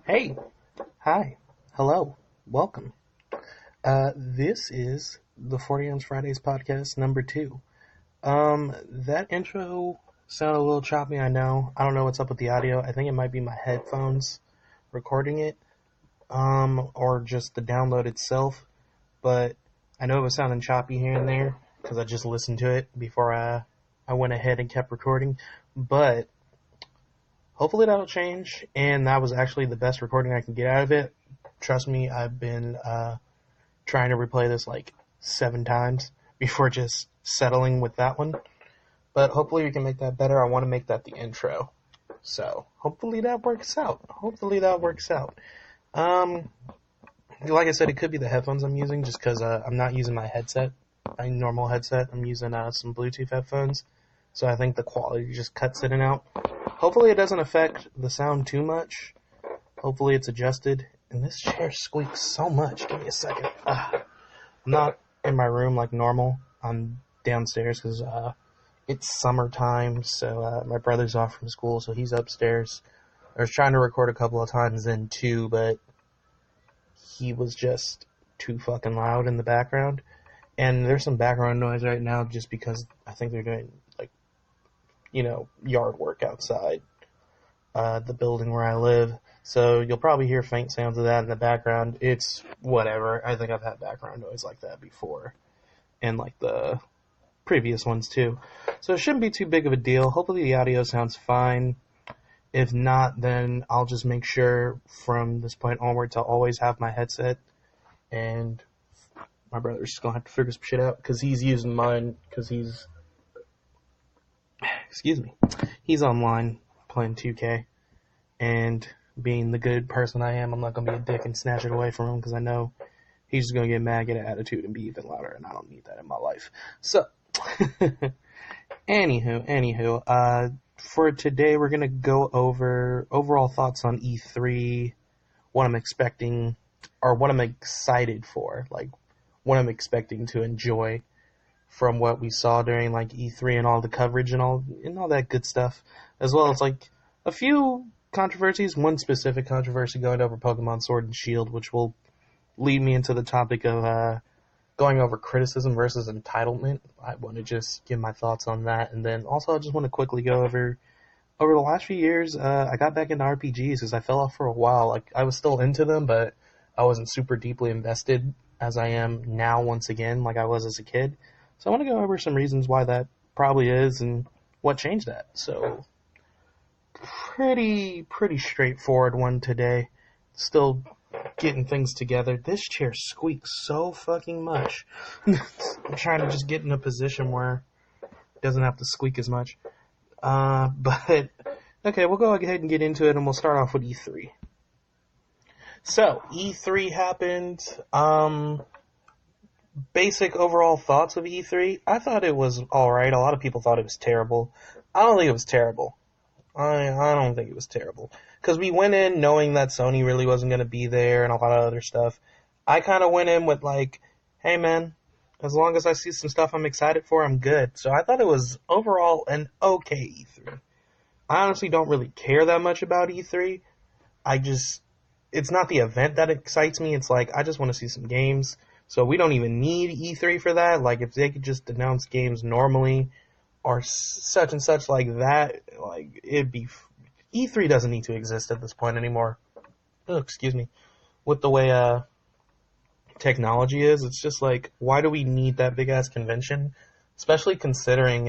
Hey, hi, hello, welcome. This is the 40 Ounce Fridays podcast number 2. That intro sounded a little choppy, I know. I don't know what's up with the audio. I think it might be my headphones recording it, or just the download itself. But I know it was sounding choppy here and there because I just listened to it before I went ahead and kept recording. But hopefully that'll change, and that was actually the best recording I can get out of it. Trust me, I've been trying to replay this like 7 times before just settling with that one. But hopefully we can make that better. I want to make that the intro. So hopefully that works out. Like I said, it could be the headphones I'm using just because I'm not using my headset, my normal headset. I'm using some Bluetooth headphones. So I think the quality just cuts in and out. Hopefully it doesn't affect the sound too much. Hopefully it's adjusted. And this chair squeaks so much. Give me a second. I'm not in my room like normal. I'm downstairs because it's summertime. So my brother's off from school, so he's upstairs. I was trying to record a couple of times then too, but he was just too fucking loud in the background. And there's some background noise right now just because I think they're doing yard work outside the building where I live. So you'll probably hear faint sounds of that in the background. It's whatever. I think I've had background noise like that before. And like the previous ones too. So it shouldn't be too big of a deal. Hopefully the audio sounds fine. If not, then I'll just make sure from this point onward to always have my headset. And my brother's just gonna have to figure some shit out because he's using mine because he's online playing 2K, and being the good person I am, I'm not going to be a dick and snatch it away from him because I know he's just going to get mad, get an attitude, and be even louder, and I don't need that in my life. So, anywho, for today we're going to go over overall thoughts on E3, what I'm expecting, or what I'm excited for, like what I'm expecting to enjoy from what we saw during like E3 and all the coverage and all that good stuff, as well as like a few controversies. One specific controversy going over Pokemon Sword and Shield, which will lead me into the topic of going over criticism versus entitlement. I want to just give my thoughts on that, and then also I just want to quickly go over the last few years. I got back into RPGs because I fell off for a while. Like I was still into them, but I wasn't super deeply invested as I am now once again, like I was as a kid. So I want to go over some reasons why that probably is and what changed that. So pretty straightforward one today. Still getting things together. This chair squeaks so fucking much. I'm trying to just get in a position where it doesn't have to squeak as much. But okay, we'll go ahead and get into it, and we'll start off with E3. So E3 happened. Basic overall thoughts of E3. I thought it was alright. A lot of people thought it was terrible. I don't think it was terrible. I don't think it was terrible. Because we went in knowing that Sony really wasn't going to be there and a lot of other stuff. I kind of went in with like, hey man, as long as I see some stuff I'm excited for, I'm good. So I thought it was overall an okay E3. I honestly don't really care that much about E3. It's not the event that excites me. It's like, I just want to see some games. So we don't even need E3 for that. Like, if they could just announce games normally or such and such like that, like, it'd be... E3 doesn't need to exist at this point anymore. Oh, excuse me. With the way technology is, it's just like, why do we need that big-ass convention? Especially considering,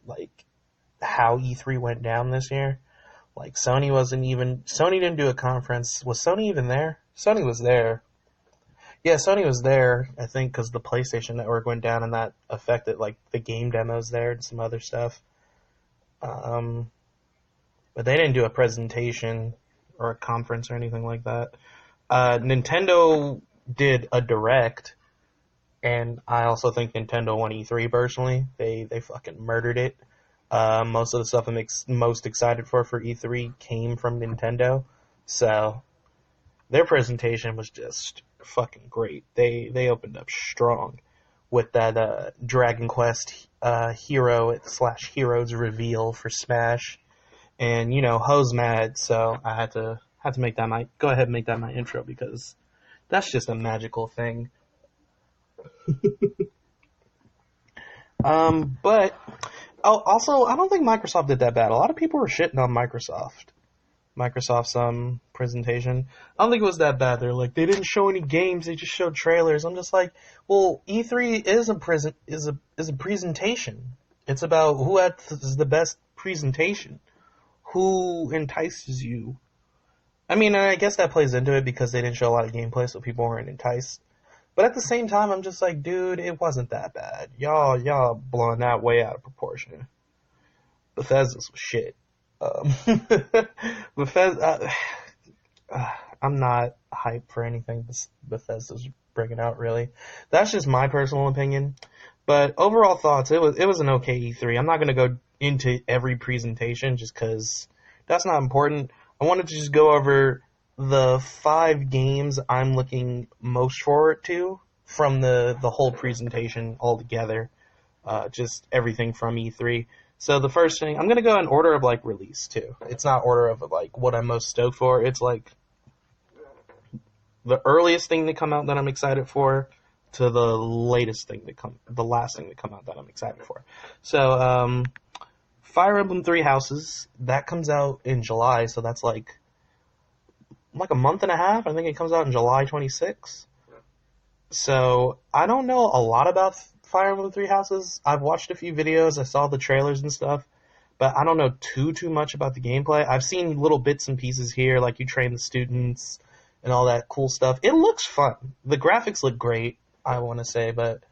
like, how E3 went down this year. Like, Sony didn't do a conference. Was Sony even there? Sony was there. Yeah, Sony was there, I think, because the PlayStation Network went down and that affected, like, the game demos there and some other stuff. But they didn't do a presentation or a conference or anything like that. Nintendo did a Direct, And I also think Nintendo won E3 personally. They fucking murdered it. Most of the stuff I'm most excited for E3 came from Nintendo. So their presentation was just fucking great. They opened up strong with that Dragon Quest hero slash heroes reveal for Smash, and Ho's mad, so I had to make that my go ahead and make that my intro because that's just a magical thing. But also I don't think Microsoft did that bad. A lot of people were shitting on Microsoft's presentation. I don't think it was that bad. They're like, they didn't show any games, they just showed trailers. I'm just like, well, E3 is a presentation. It's about who has the best presentation, who entices you. I mean, I guess that plays into it because they didn't show a lot of gameplay, so people weren't enticed. But at the same time, I'm just like, dude, it wasn't that bad. Y'all blowing that way out of proportion. Bethesda's was shit. Bethesda, I'm not hyped for anything Bethesda's bringing out, really. That's just my personal opinion. But overall thoughts, it was an okay E3. I'm not going to go into every presentation just because that's not important. I wanted to just go over the 5 games I'm looking most forward to from the whole presentation altogether. Just everything from E3. So the first thing, I'm going to go in order of like release too. It's not order of like what I'm most stoked for. It's like the earliest thing to come out that I'm excited for to the last thing to come out that I'm excited for. So, Fire Emblem Three Houses, that comes out in July, so that's like a month and a half. I think it comes out in July 26th. So, I don't know a lot about Fire Emblem Three Houses. I've watched a few videos, I saw the trailers and stuff, but I don't know too much about the gameplay. I've seen little bits and pieces here, like you train the students and all that cool stuff. It looks fun. The graphics look great, I want to say, but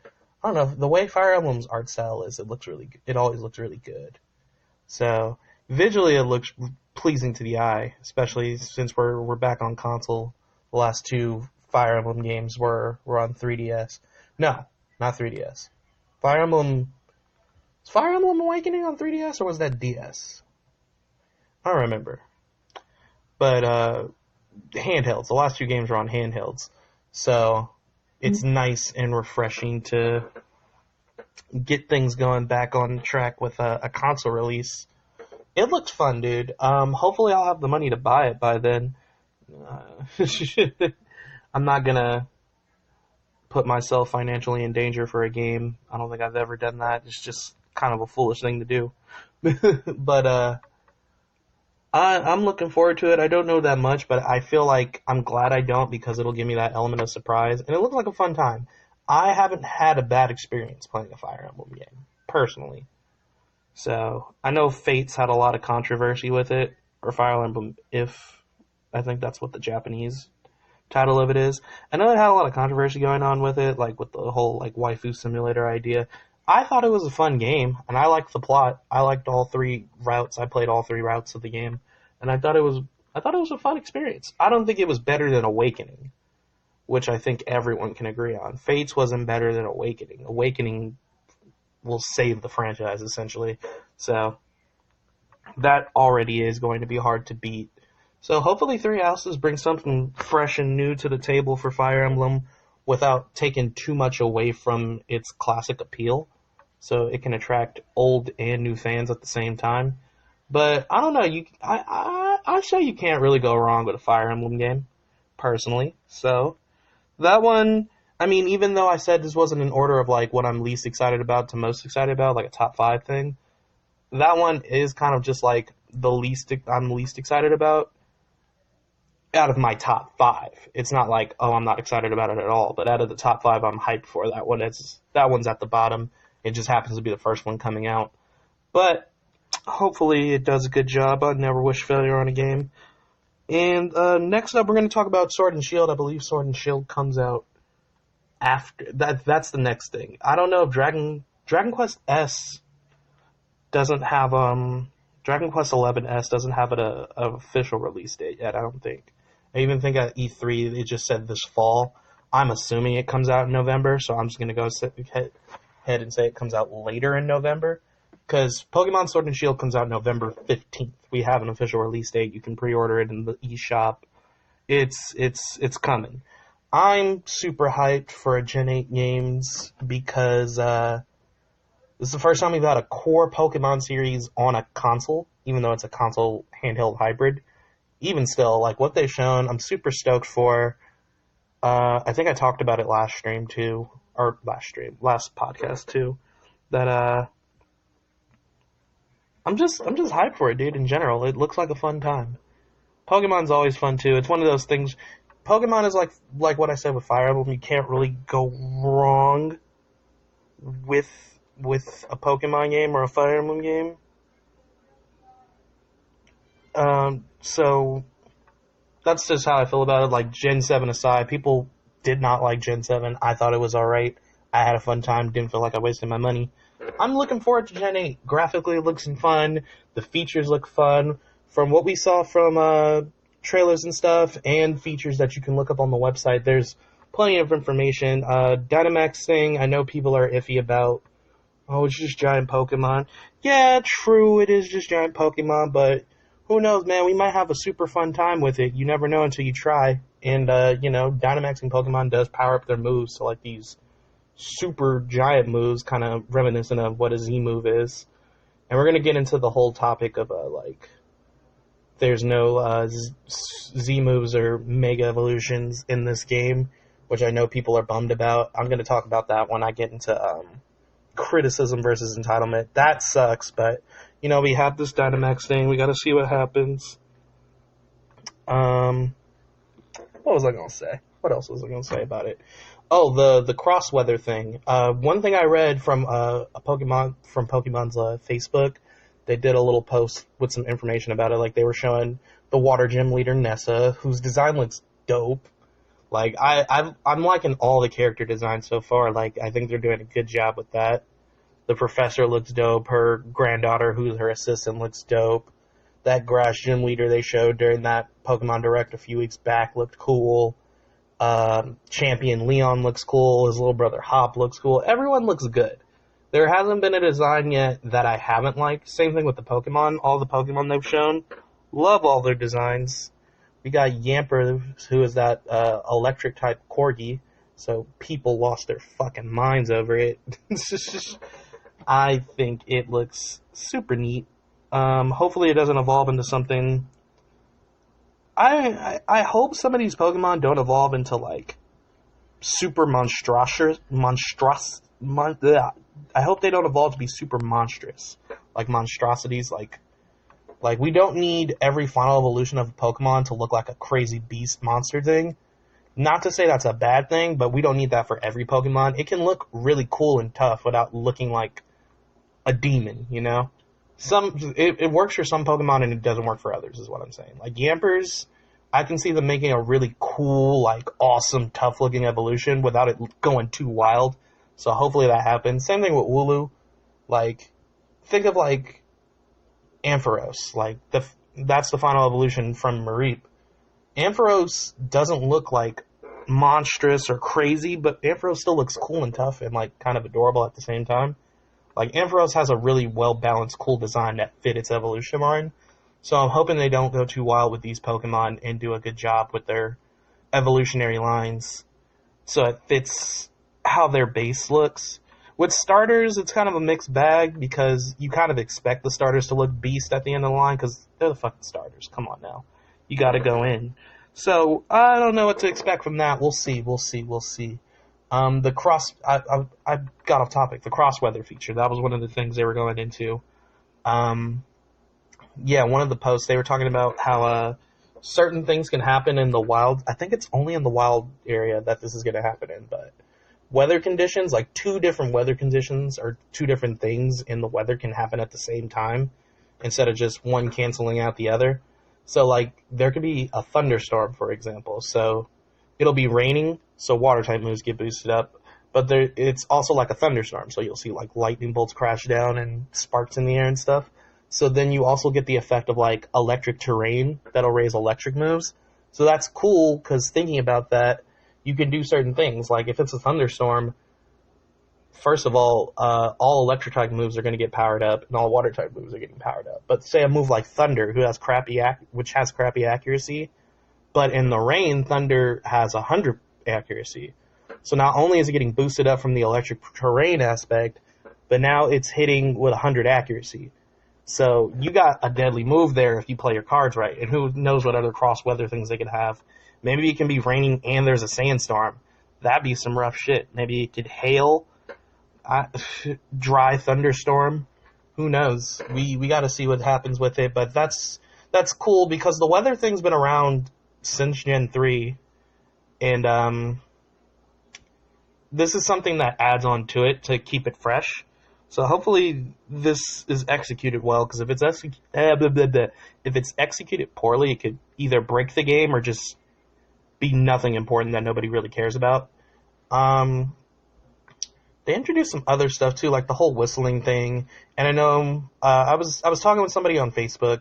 I don't know, the way Fire Emblem's art style is, it always looks really good. So visually, it looks pleasing to the eye, especially since we're back on console. The last 2 Fire Emblem games were on 3DS. No, not 3DS. Fire Emblem. Was Fire Emblem Awakening on 3DS or was that DS? I don't remember. But handhelds. The last 2 games were on handhelds, so it's nice and refreshing to get things going back on track with a console release. It looks fun, dude. Hopefully I'll have the money to buy it by then. I'm not gonna put myself financially in danger for a game. I don't think I've ever done that. It's just kind of a foolish thing to do. But I'm looking forward to it. I don't know that much, but I feel like I'm glad I don't because it'll give me that element of surprise. And it looks like a fun time. I haven't had a bad experience playing a Fire Emblem game, personally. So, I know Fates had a lot of controversy with it, or Fire Emblem If, I think that's what the Japanese title of it is. I know it had a lot of controversy going on with it, like with the whole like waifu simulator idea. I thought it was a fun game, and I liked the plot. I liked all 3 routes. I played all 3 routes of the game, and I thought it was a fun experience. I don't think it was better than Awakening, which I think everyone can agree on. Fates wasn't better than Awakening. Awakening will save the franchise, essentially. So, that already is going to be hard to beat. So, hopefully 3 Houses bring something fresh and new to the table for Fire Emblem without taking too much away from its classic appeal. So, it can attract old and new fans at the same time. But, I don't know, I say you can't really go wrong with a Fire Emblem game, personally. So, that one, I mean, even though I said this wasn't in order of like what I'm least excited about to most excited about, like a top 5 thing, that one is kind of just like I'm least excited about out of my top 5. It's not like, oh, I'm not excited about it at all, but out of the top 5, I'm hyped for that one. That one's at the bottom. It just happens to be the first one coming out. But hopefully it does a good job. I never wish failure on a game. And next up, we're going to talk about Sword and Shield. I believe Sword and Shield comes out after that. That's the next thing. I don't know if Dragon Quest S doesn't have Dragon Quest 11S doesn't have an official release date yet. I don't think. I even think at E3 they just said this fall, I'm assuming it comes out in November, so I'm just going to go ahead and say it comes out later in November. Because Pokemon Sword and Shield comes out November 15th. We have an official release date. You can pre-order it in the eShop. It's coming. I'm super hyped for a Gen 8 games because this is the first time we've had a core Pokemon series on a console, even though it's a console handheld hybrid. Even still, like what they've shown, I'm super stoked for. I think I talked about it last podcast too. That I'm just hyped for it, dude. In general, it looks like a fun time. Pokemon's always fun too. It's one of those things. Pokemon is like what I said with Fire Emblem. You can't really go wrong with a Pokemon game or a Fire Emblem game. So that's just how I feel about it. Like Gen 7 aside, people did not like Gen 7. I thought it was alright. I had a fun time. Didn't feel like I wasted my money. I'm looking forward to Gen 8. Graphically, it looks fun. The features look fun. From what we saw from trailers and stuff, and features that you can look up on the website, there's plenty of information. Dynamax thing, I know people are iffy about. Oh, it's just giant Pokemon. Yeah, true, it is just giant Pokemon, but who knows, man? We might have a super fun time with it. You never know until you try. And, Dynamaxing Pokemon does power up their moves to, like, these super giant moves, kind of reminiscent of what a Z move is. And we're going to get into the whole topic of, there's no Z moves or Mega Evolutions in this game, which I know people are bummed about. I'm going to talk about that when I get into criticism versus entitlement. That sucks, but, we have this Dynamax thing. We got to see what happens. What was I going to say? What else was I going to say about it? Oh, the cross weather thing. One thing I read from Pokemon's Facebook, they did a little post with some information about it. Like, they were showing the water gym leader, Nessa, whose design looks dope. Like, I'm liking all the character designs so far. Like, I think they're doing a good job with that. The professor looks dope. Her granddaughter, who's her assistant, looks dope. That grass gym leader they showed during that Pokemon Direct a few weeks back looked cool. Champion Leon looks cool. His little brother Hop looks cool. Everyone looks good. There hasn't been a design yet that I haven't liked. Same thing with the Pokemon. All the Pokemon they've shown, love all their designs. We got Yamper, who is that electric type corgi. So people lost their fucking minds over it. I think it looks super neat. Hopefully it doesn't evolve into something. I hope some of these Pokemon don't evolve into like super I hope they don't evolve to be super monstrous, like monstrosities. Like we don't need every final evolution of a Pokemon to look like a crazy beast monster thing. Not to say that's a bad thing, but we don't need that for every Pokemon. It can look really cool and tough without looking like a demon, It works for some Pokemon and it doesn't work for others, is what I'm saying. Like Yampers, I can see them making a really cool, like awesome, tough-looking evolution without it going too wild. So hopefully that happens. Same thing with Wooloo. Like, think of like Ampharos. Like that's the final evolution from Mareep. Ampharos doesn't look like monstrous or crazy, but Ampharos still looks cool and tough and like kind of adorable at the same time. Like Ampharos has a really well-balanced, cool design that fit its evolution line. So I'm hoping they don't go too wild with these Pokemon and do a good job with their evolutionary lines so it fits how their base looks. With starters, it's kind of a mixed bag because you kind of expect the starters to look beast at the end of the line because they're the fucking starters. Come on now. You gotta go in. So, I don't know what to expect from that. We'll see. I got off topic. The cross weather feature. That was one of the things they were going into. One of the posts, they were talking about how certain things can happen in the wild. I think it's only in the wild area that this is going to happen in, but weather conditions, like 2 different weather conditions or 2 different things in the weather can happen at the same time instead of just one canceling out the other. So, like, there could be a thunderstorm, for example. So, it'll be raining, so water-type moves get boosted up. But it's also like a thunderstorm, so you'll see, like, lightning bolts crash down and sparks in the air and stuff. So then you also get the effect of, like, electric terrain that'll raise electric moves. So that's cool, because thinking about that, you can do certain things. Like if it's a thunderstorm, first of all electric type moves are going to get powered up, and all water type moves are getting powered up. But say a move like Thunder, which has crappy accuracy, but in the rain, Thunder has 100 accuracy. So not only is it getting boosted up from the electric terrain aspect, but now it's hitting with 100 accuracy. So you got a deadly move there if you play your cards right. And who knows what other cross weather things they could have. Maybe it can be raining and there's a sandstorm. That'd be some rough shit. Maybe it could hail, dry thunderstorm. Who knows? We got to see what happens with it. But that's cool because the weather thing's been around since Gen 3. And this is something that adds on to it to keep it fresh. So hopefully this is executed well, because if it's executed poorly, it could either break the game or just be nothing important that nobody really cares about. They introduced some other stuff too, like the whole whistling thing. And I know I was talking with somebody on Facebook,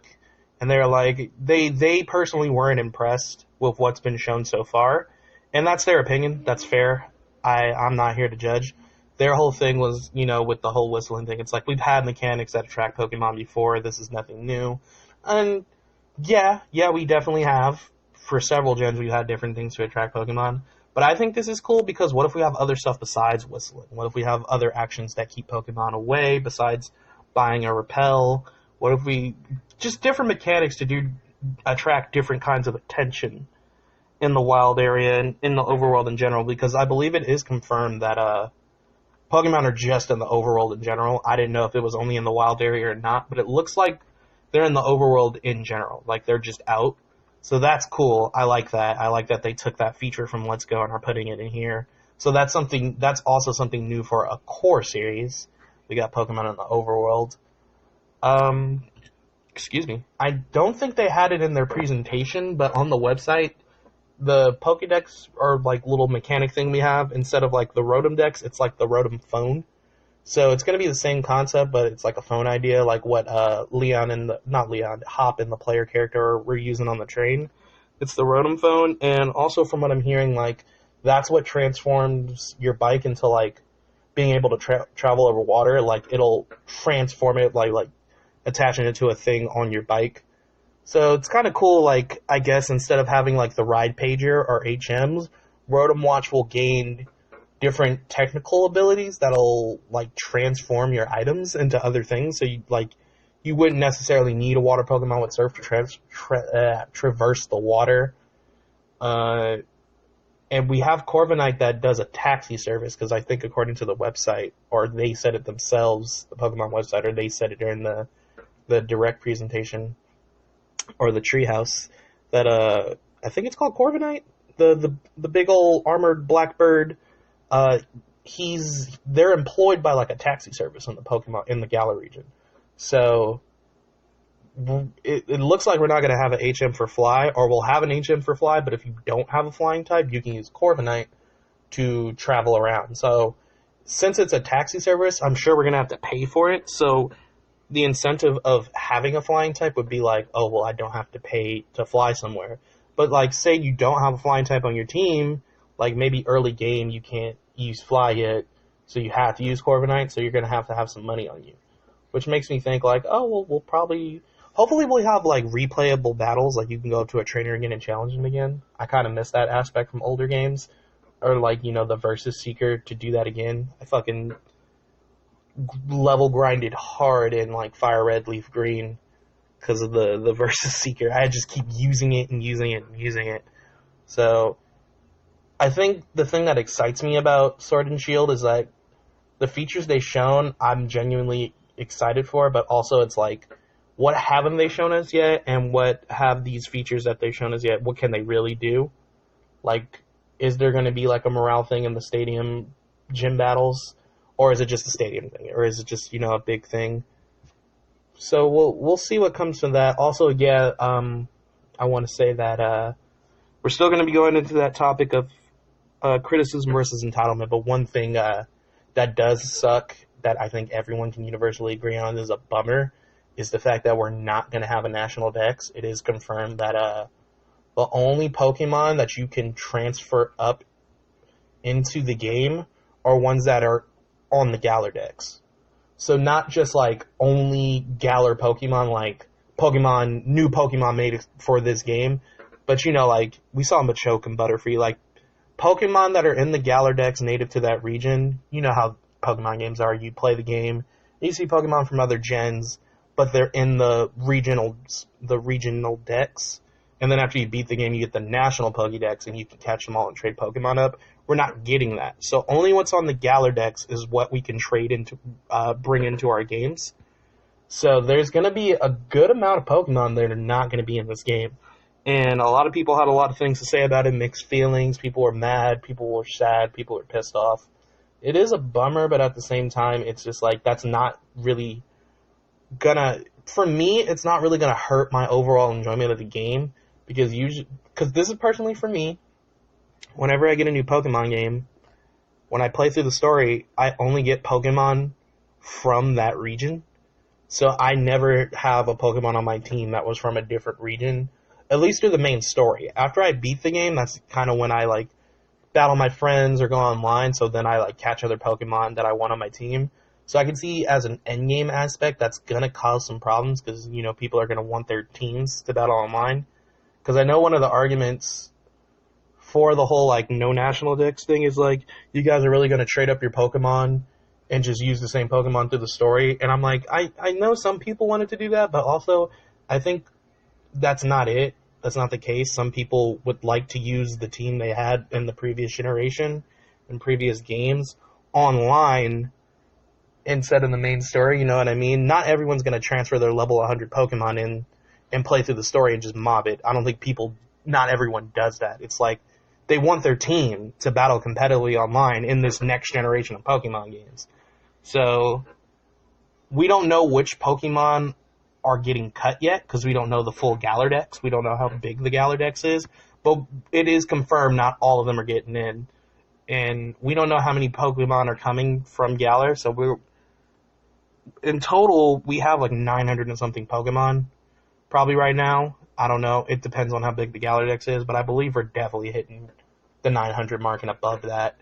and they're like they personally weren't impressed with what's been shown so far, and that's their opinion. That's fair. I'm not here to judge. Their whole thing was, with the whole whistling thing, it's like, we've had mechanics that attract Pokemon before, this is nothing new. And yeah, we definitely have. For several gens, we've had different things to attract Pokemon. But I think this is cool because what if we have other stuff besides whistling? What if we have other actions that keep Pokemon away besides buying a repel? What if we... just different mechanics to attract different kinds of attention in the wild area and in the overworld in general, because I believe it is confirmed that Pokemon are just in the overworld in general. I didn't know if it was only in the wild area or not, but it looks like they're in the overworld in general. Like, they're just out. So that's cool. I like that. I like that they took that feature from Let's Go and are putting it in here. So that's also something new for a core series. We got Pokemon in the overworld. Excuse me. I don't think they had it in their presentation, but on the website, the Pokédex, or like little mechanic thing we have, instead of like the Rotom Dex, it's like the Rotom phone. So it's going to be the same concept, but it's like a phone idea, like what Hop and the player character were using on the train. It's the Rotom phone, and also from what I'm hearing, like, that's what transforms your bike into like being able to travel over water. Like, it'll transform it, like attaching it to a thing on your bike. So it's kind of cool, like, I guess instead of having like the Ride Pager or HMs, Rotom Watch will gain different technical abilities that'll like transform your items into other things. So you wouldn't necessarily need a water Pokemon with Surf to traverse the water. And we have Corviknight that does a taxi service, because I think according to the website, or they said it themselves, the Pokemon website, or they said it during the direct presentation or the treehouse, that I think it's called Corviknight, the big old armored black bird. They're employed by like a taxi service in the Galar region. So it looks like we're not going to have an HM for Fly, or we'll have an HM for Fly, but if you don't have a flying type, you can use Corviknight to travel around. So since it's a taxi service, I'm sure we're going to have to pay for it. So the incentive of having a flying type would be like, oh, well, I don't have to pay to fly somewhere. But like, say you don't have a flying type on your team, like maybe early game you can't use Fly yet, so you have to use Corviknight, so you're going to have some money on you. Which makes me think like, oh, well, hopefully we'll have like replayable battles, like you can go up to a trainer again and challenge him again. I kind of miss that aspect from older games. Or like, the Versus Seeker, to do that again. I fucking level grinded hard in like Fire Red, Leaf Green because of the Versus Seeker. I just keep using it and using it and using it. So I think the thing that excites me about Sword and Shield is that the features they've shown, I'm genuinely excited for, but also it's like, what haven't they shown us yet, and what have these features that they've shown us yet, what can they really do? Like, is there going to be like a morale thing in the stadium gym battles, or is it just a stadium thing, or is it just, a big thing? So we'll see what comes from that. Also, yeah, I want to say that we're still going to be going into that topic of criticism versus entitlement, but one thing that does suck, that I think everyone can universally agree on is a bummer, is the fact that we're not going to have a national dex. It is confirmed that the only Pokemon that you can transfer up into the game are ones that are on the Galar Dex. So not just like only Galar Pokemon, like new Pokemon made for this game, but like we saw Machoke and Butterfree, like Pokemon that are in the Galar Dex native to that region. You know how Pokemon games are. You play the game, you see Pokemon from other gens, but they're in the regional decks. And then after you beat the game, you get the national Pokédex, and you can catch them all and trade Pokemon up. We're not getting that. So only what's on the Galar Dex is what we can trade into, bring into our games. So there's going to be a good amount of Pokemon that are not going to be in this game. And a lot of people had a lot of things to say about it, mixed feelings. People were mad, people were sad, people were pissed off. It is a bummer, but at the same time, it's just like, that's not really for me, it's not really gonna hurt my overall enjoyment of the game, because this is personally for me, whenever I get a new Pokemon game, when I play through the story, I only get Pokemon from that region. So I never have a Pokemon on my team that was from a different region, at least through the main story. After I beat the game, that's kind of when I like battle my friends or go online, so then I like catch other Pokemon that I want on my team. So I can see as an endgame aspect that's going to cause some problems, because people are going to want their teams to battle online. Because I know one of the arguments for the whole like no national dex thing is like, you guys are really going to trade up your Pokemon and just use the same Pokemon through the story. And I'm like, I know some people wanted to do that, but also I think that's not it. That's not the case. Some people would like to use the team they had in the previous generation, in previous games, online instead of the main story, you know what I mean? Not everyone's going to transfer their level 100 Pokemon in and play through the story and just mob it. I don't think not everyone does that. It's like, they want their team to battle competitively online in this next generation of Pokemon games. So, we don't know which Pokemon are getting cut yet, because we don't know the full Galar Dex. We don't know how big the Galar Dex is, but it is confirmed not all of them are getting in. And we don't know how many Pokemon are coming from Galar, so in total, we have like 900 and something Pokemon, probably right now. I don't know. It depends on how big the Galar Dex is, but I believe we're definitely hitting the 900 mark and above that.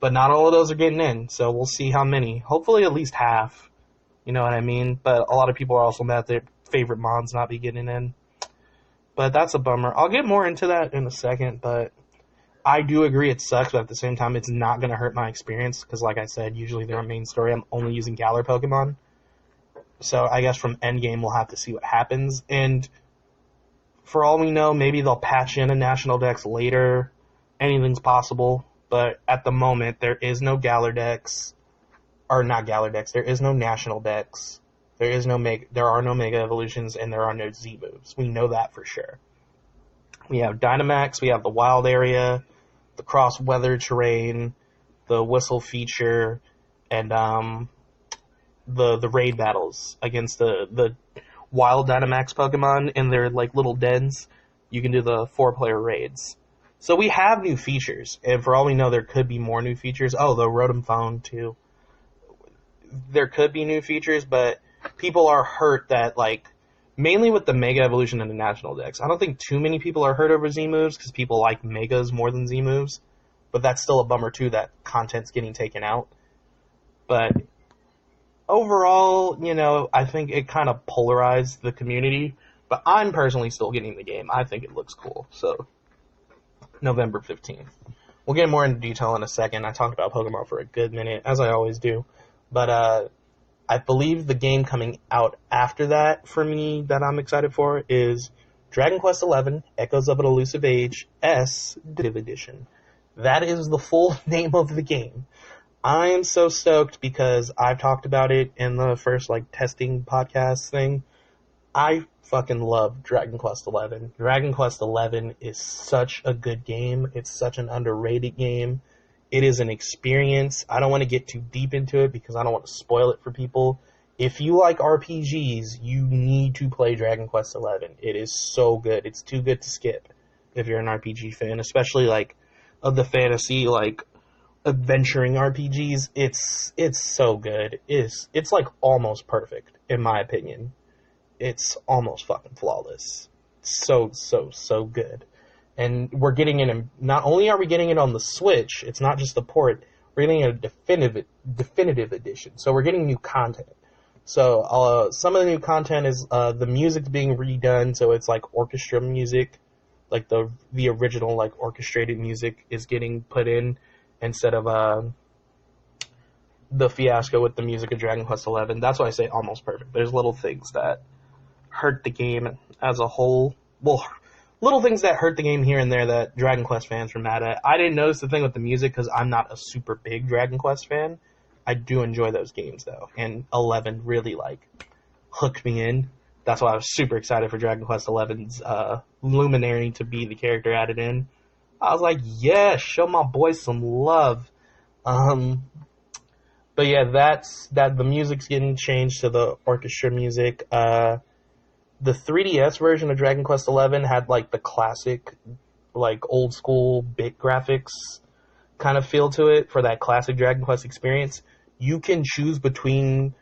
But not all of those are getting in, so we'll see how many. Hopefully at least half. You know what I mean? But a lot of people are also mad at their favorite mons not be getting in. But that's a bummer. I'll get more into that in a second, but I do agree it sucks, but at the same time, it's not going to hurt my experience, because like I said, usually their main story, I'm only using Galar Pokemon. So I guess from endgame, we'll have to see what happens. And for all we know, maybe they'll patch in a National Dex later. Anything's possible. But at the moment, there is no Galar Dex. Or not Galar Dex. There is no National Dex. There are no Mega Evolutions, and there are no Z moves. We know that for sure. We have Dynamax, we have the Wild Area, the Cross Weather Terrain, the Whistle feature, and the raid battles against the wild Dynamax Pokemon in their like little dens. You can do the 4-player raids. So we have new features, and for all we know, there could be more new features. Oh, the Rotom Phone too. There could be new features, but people are hurt that, like, mainly with the Mega Evolution and the National Dex. I don't think too many people are hurt over Z moves, because people like Megas more than Z moves. But that's still a bummer too, that content's getting taken out. But overall, I think it kind of polarized the community. But I'm personally still getting the game. I think it looks cool. So, November 15th. We'll get more into detail in a second. I talked about Pokemon for a good minute, as I always do. But I believe the game coming out after that, for me, that I'm excited for, is Dragon Quest XI, Echoes of an Elusive Age, S Definitive Edition. That is the full name of the game. I am so stoked because I've talked about it in the first, testing podcast thing. I fucking love Dragon Quest XI. Dragon Quest XI is such a good game. It's such an underrated game. It is an experience. I don't want to get too deep into it because I don't want to spoil it for people. If you like RPGs, you need to play Dragon Quest XI. It is so good. It's too good to skip if you're an RPG fan, especially of the fantasy, adventuring RPGs. It's so good. It's almost perfect in my opinion. It's almost fucking flawless. So good. And we're getting it in, not only are we getting it on the Switch, it's not just the port, we're getting a definitive edition. So we're getting new content. So some of the new content is the music's being redone, so it's like orchestra music, like the original like orchestrated music is getting put in instead of the fiasco with the music of Dragon Quest XI. That's why I say almost perfect. There's little things that hurt the game as a whole. Well, little things that hurt the game here and there that Dragon Quest fans were mad at. I didn't notice the thing with the music because I'm not a super big Dragon Quest fan. I do enjoy those games though, and 11 really like hooked me in. That's why I was super excited for Dragon Quest XI's Luminary to be the character added in. I was like, yeah, show my boys some love. But yeah, the music's getting changed to the orchestra music. The 3DS version of Dragon Quest XI had like the classic, like old school bit graphics kind of feel to it for that classic Dragon Quest experience. You can choose between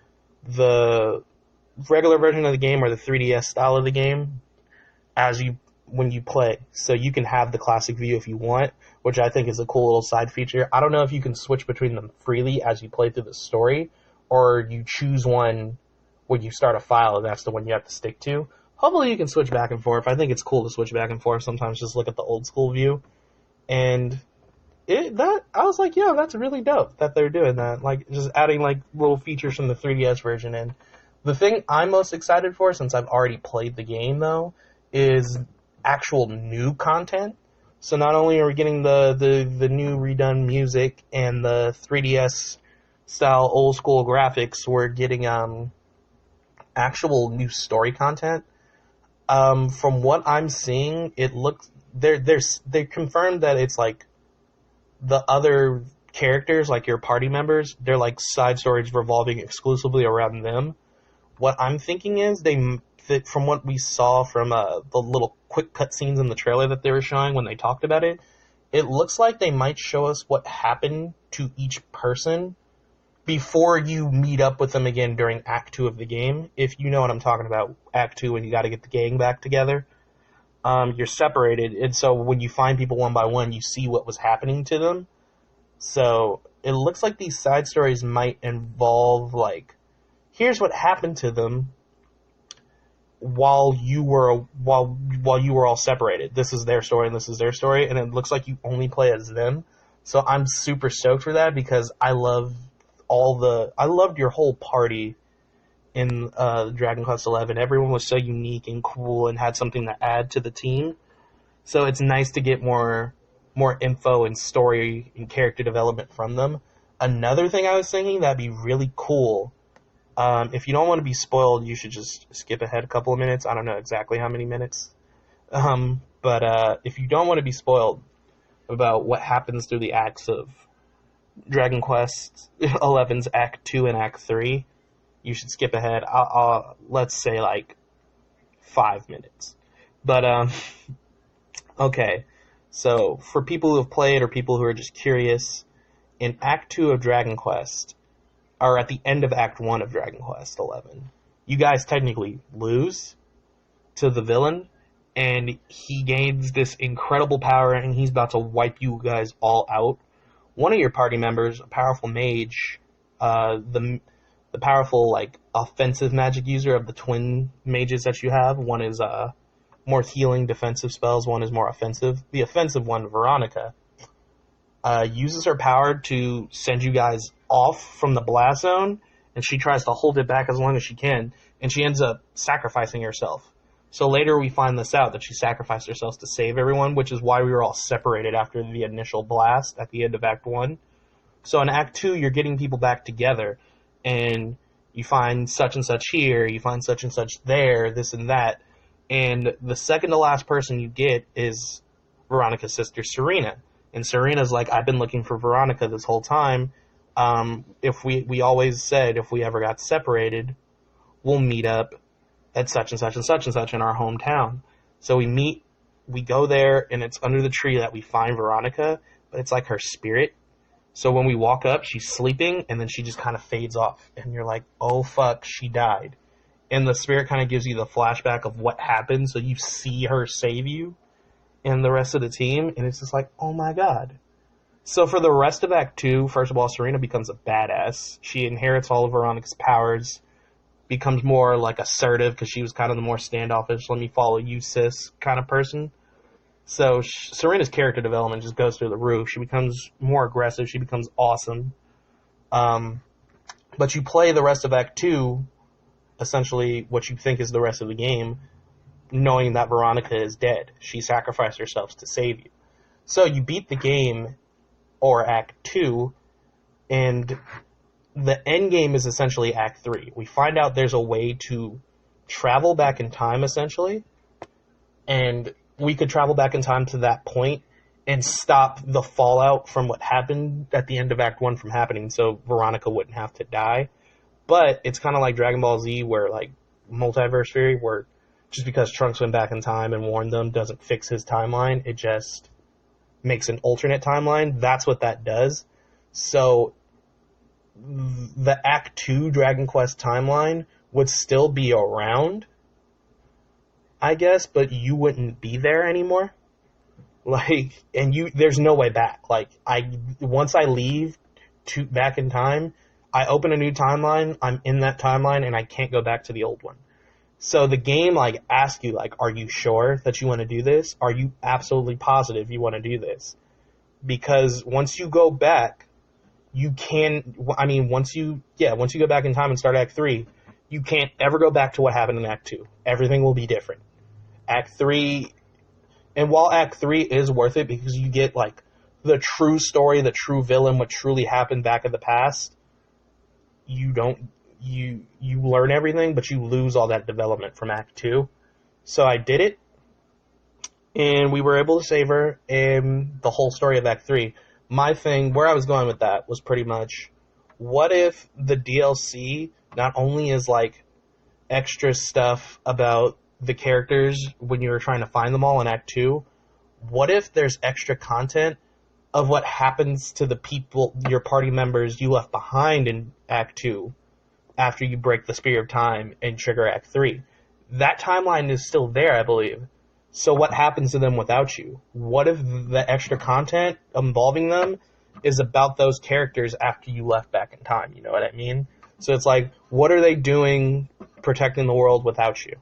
the regular version of the game or the 3DS style of the game when you play. So you can have the classic view if you want, which I think is a cool little side feature. I don't know if you can switch between them freely as you play through the story, or you choose one when you start a file and that's the one you have to stick to. Hopefully you can switch back and forth. I think it's cool to switch back and forth. Sometimes just look at the old school view. And I was like, yeah, that's really dope that they're doing that. Like, just adding, like, little features from the 3DS version in. The thing I'm most excited for, since I've already played the game, though, is actual new content. So not only are we getting the new redone music and the 3DS style old school graphics, we're getting actual new story content. From what I'm seeing, it looks they confirmed that it's like the other characters, like your party members, they're like side stories revolving exclusively around them. What I'm thinking is from what we saw from the little quick cutscenes in the trailer that they were showing when they talked about it, it looks like they might show us what happened to each person before you meet up with them again during Act 2 of the game. If you know what I'm talking about, Act 2, when you gotta get the gang back together. You're separated, and so when you find people one by one, you see what was happening to them. So it looks like these side stories might involve, like, here's what happened to them while you were all separated. This is their story and this is their story, and it looks like you only play as them. So I'm super stoked for that because I loved your whole party in Dragon Quest XI. Everyone was so unique and cool and had something to add to the team. So it's nice to get more info and story and character development from them. Another thing I was thinking that'd be really cool, if you don't want to be spoiled, you should just skip ahead a couple of minutes. I don't know exactly how many minutes. But if you don't want to be spoiled about what happens through the acts of Dragon Quest XI's Act 2 and Act 3, you should skip ahead. I'll let's say like 5 minutes. But okay. So for people who have played or people who are just curious, in Act 2 of Dragon Quest, or at the end of Act 1 of Dragon Quest XI, you guys technically lose to the villain, and he gains this incredible power, and he's about to wipe you guys all out. One of your party members, a powerful mage, the powerful, like, offensive magic user of the twin mages that you have. One is more healing defensive spells, one is more offensive. The offensive one, Veronica, uses her power to send you guys off from the blast zone, and she tries to hold it back as long as she can, and she ends up sacrificing herself. So later we find this out, that she sacrificed herself to save everyone, which is why we were all separated after the initial blast at the end of Act 1. So in Act 2, you're getting people back together, and you find such and such here, you find such and such there, this and that, and the second to last person you get is Veronica's sister, Serena. And Serena's like, I've been looking for Veronica this whole time. If we always said if we ever got separated, we'll meet up at such and such and such and such in our hometown. So we meet, we go there, and it's under the tree that we find Veronica, but it's like her spirit. So when we walk up, she's sleeping, and then she just kind of fades off. And you're like, oh fuck, she died. And the spirit kind of gives you the flashback of what happened, so you see her save you. and the rest of the team, and it's just like, oh my god. So for the rest of Act 2, first of all, Serena becomes a badass. She inherits all of Veronica's powers, becomes more like assertive because she was kind of the more standoffish, let me follow you, sis kind of person. So Serena's character development just goes through the roof. She becomes more aggressive. She becomes awesome. But you play the rest of Act 2, essentially what you think is the rest of the game, knowing that Veronica is dead. She sacrificed herself to save you. So you beat the game, or Act 2, and the end game is essentially Act 3. We find out there's a way to travel back in time, essentially, and we could travel back in time to that point and stop the fallout from what happened at the end of Act 1 from happening, so Veronica wouldn't have to die. But it's kind of like Dragon Ball Z, where, like, multiverse theory, where just because Trunks went back in time and warned them doesn't fix his timeline, it just makes an alternate timeline. That's what that does. So the Act 2 Dragon Quest timeline would still be around, I guess, but you wouldn't be there anymore. Like, and there's no way back. Like, once I leave back in time, I open a new timeline, I'm in that timeline, and I can't go back to the old one. So the game, like, asks you, like, are you sure that you want to do this? Are you absolutely positive you want to do this? Because once you go back, once you go back in time and start Act 3, you can't ever go back to what happened in Act 2. Everything will be different. Act 3, and while Act 3 is worth it because you get, like, the true story, the true villain, what truly happened back in the past, you learn everything, but you lose all that development from Act 2. So I did it, and we were able to save her in the whole story of Act 3. My thing, where I was going with that, was pretty much, what if the DLC not only is, like, extra stuff about the characters when you were trying to find them all in Act 2, what if there's extra content of what happens to the people, your party members you left behind in Act 2, after you break the Spear of Time and trigger Act 3? That timeline is still there, I believe. So what happens to them without you? What if the extra content involving them is about those characters after you left back in time? You know what I mean? So it's like, what are they doing protecting the world without you?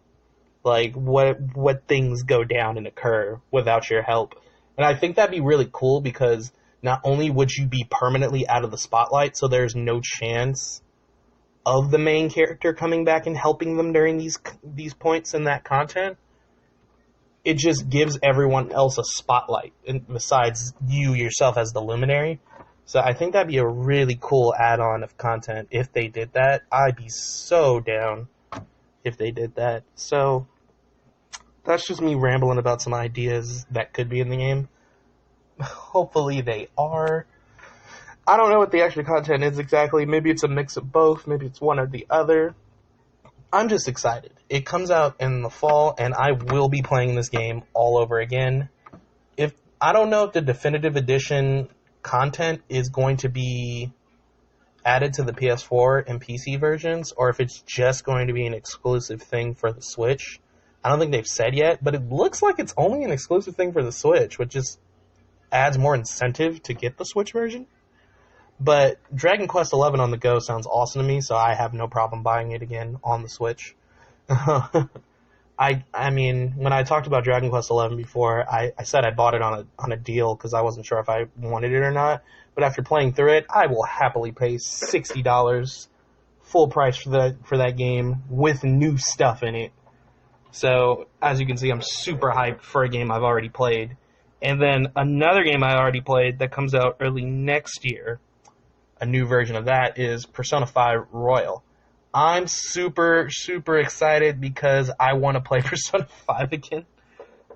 Like, what things go down and occur without your help? And I think that'd be really cool, because not only would you be permanently out of the spotlight, so there's no chance of the main character coming back and helping them during these points in that content, it just gives everyone else a spotlight, and besides you yourself as the luminary. So I think that'd be a really cool add-on of content if they did that. I'd be so down if they did that. So that's just me rambling about some ideas that could be in the game. Hopefully they are. I don't know what the extra content is exactly. Maybe it's a mix of both. Maybe it's one or the other. I'm just excited. It comes out in the fall, and I will be playing this game all over again. I don't know if the definitive edition content is going to be added to the PS4 and PC versions, or if it's just going to be an exclusive thing for the Switch. I don't think they've said yet, but it looks like it's only an exclusive thing for the Switch, which just adds more incentive to get the Switch version. But Dragon Quest XI on the go sounds awesome to me, so I have no problem buying it again on the Switch. I mean, when I talked about Dragon Quest XI before, I said I bought it on a deal because I wasn't sure if I wanted it or not. But after playing through it, I will happily pay $60 full price for that game with new stuff in it. So, as you can see, I'm super hyped for a game I've already played. And then another game I already played that comes out early next year, a new version of that, is Persona 5 Royal. I'm super, super excited because I want to play Persona 5 again.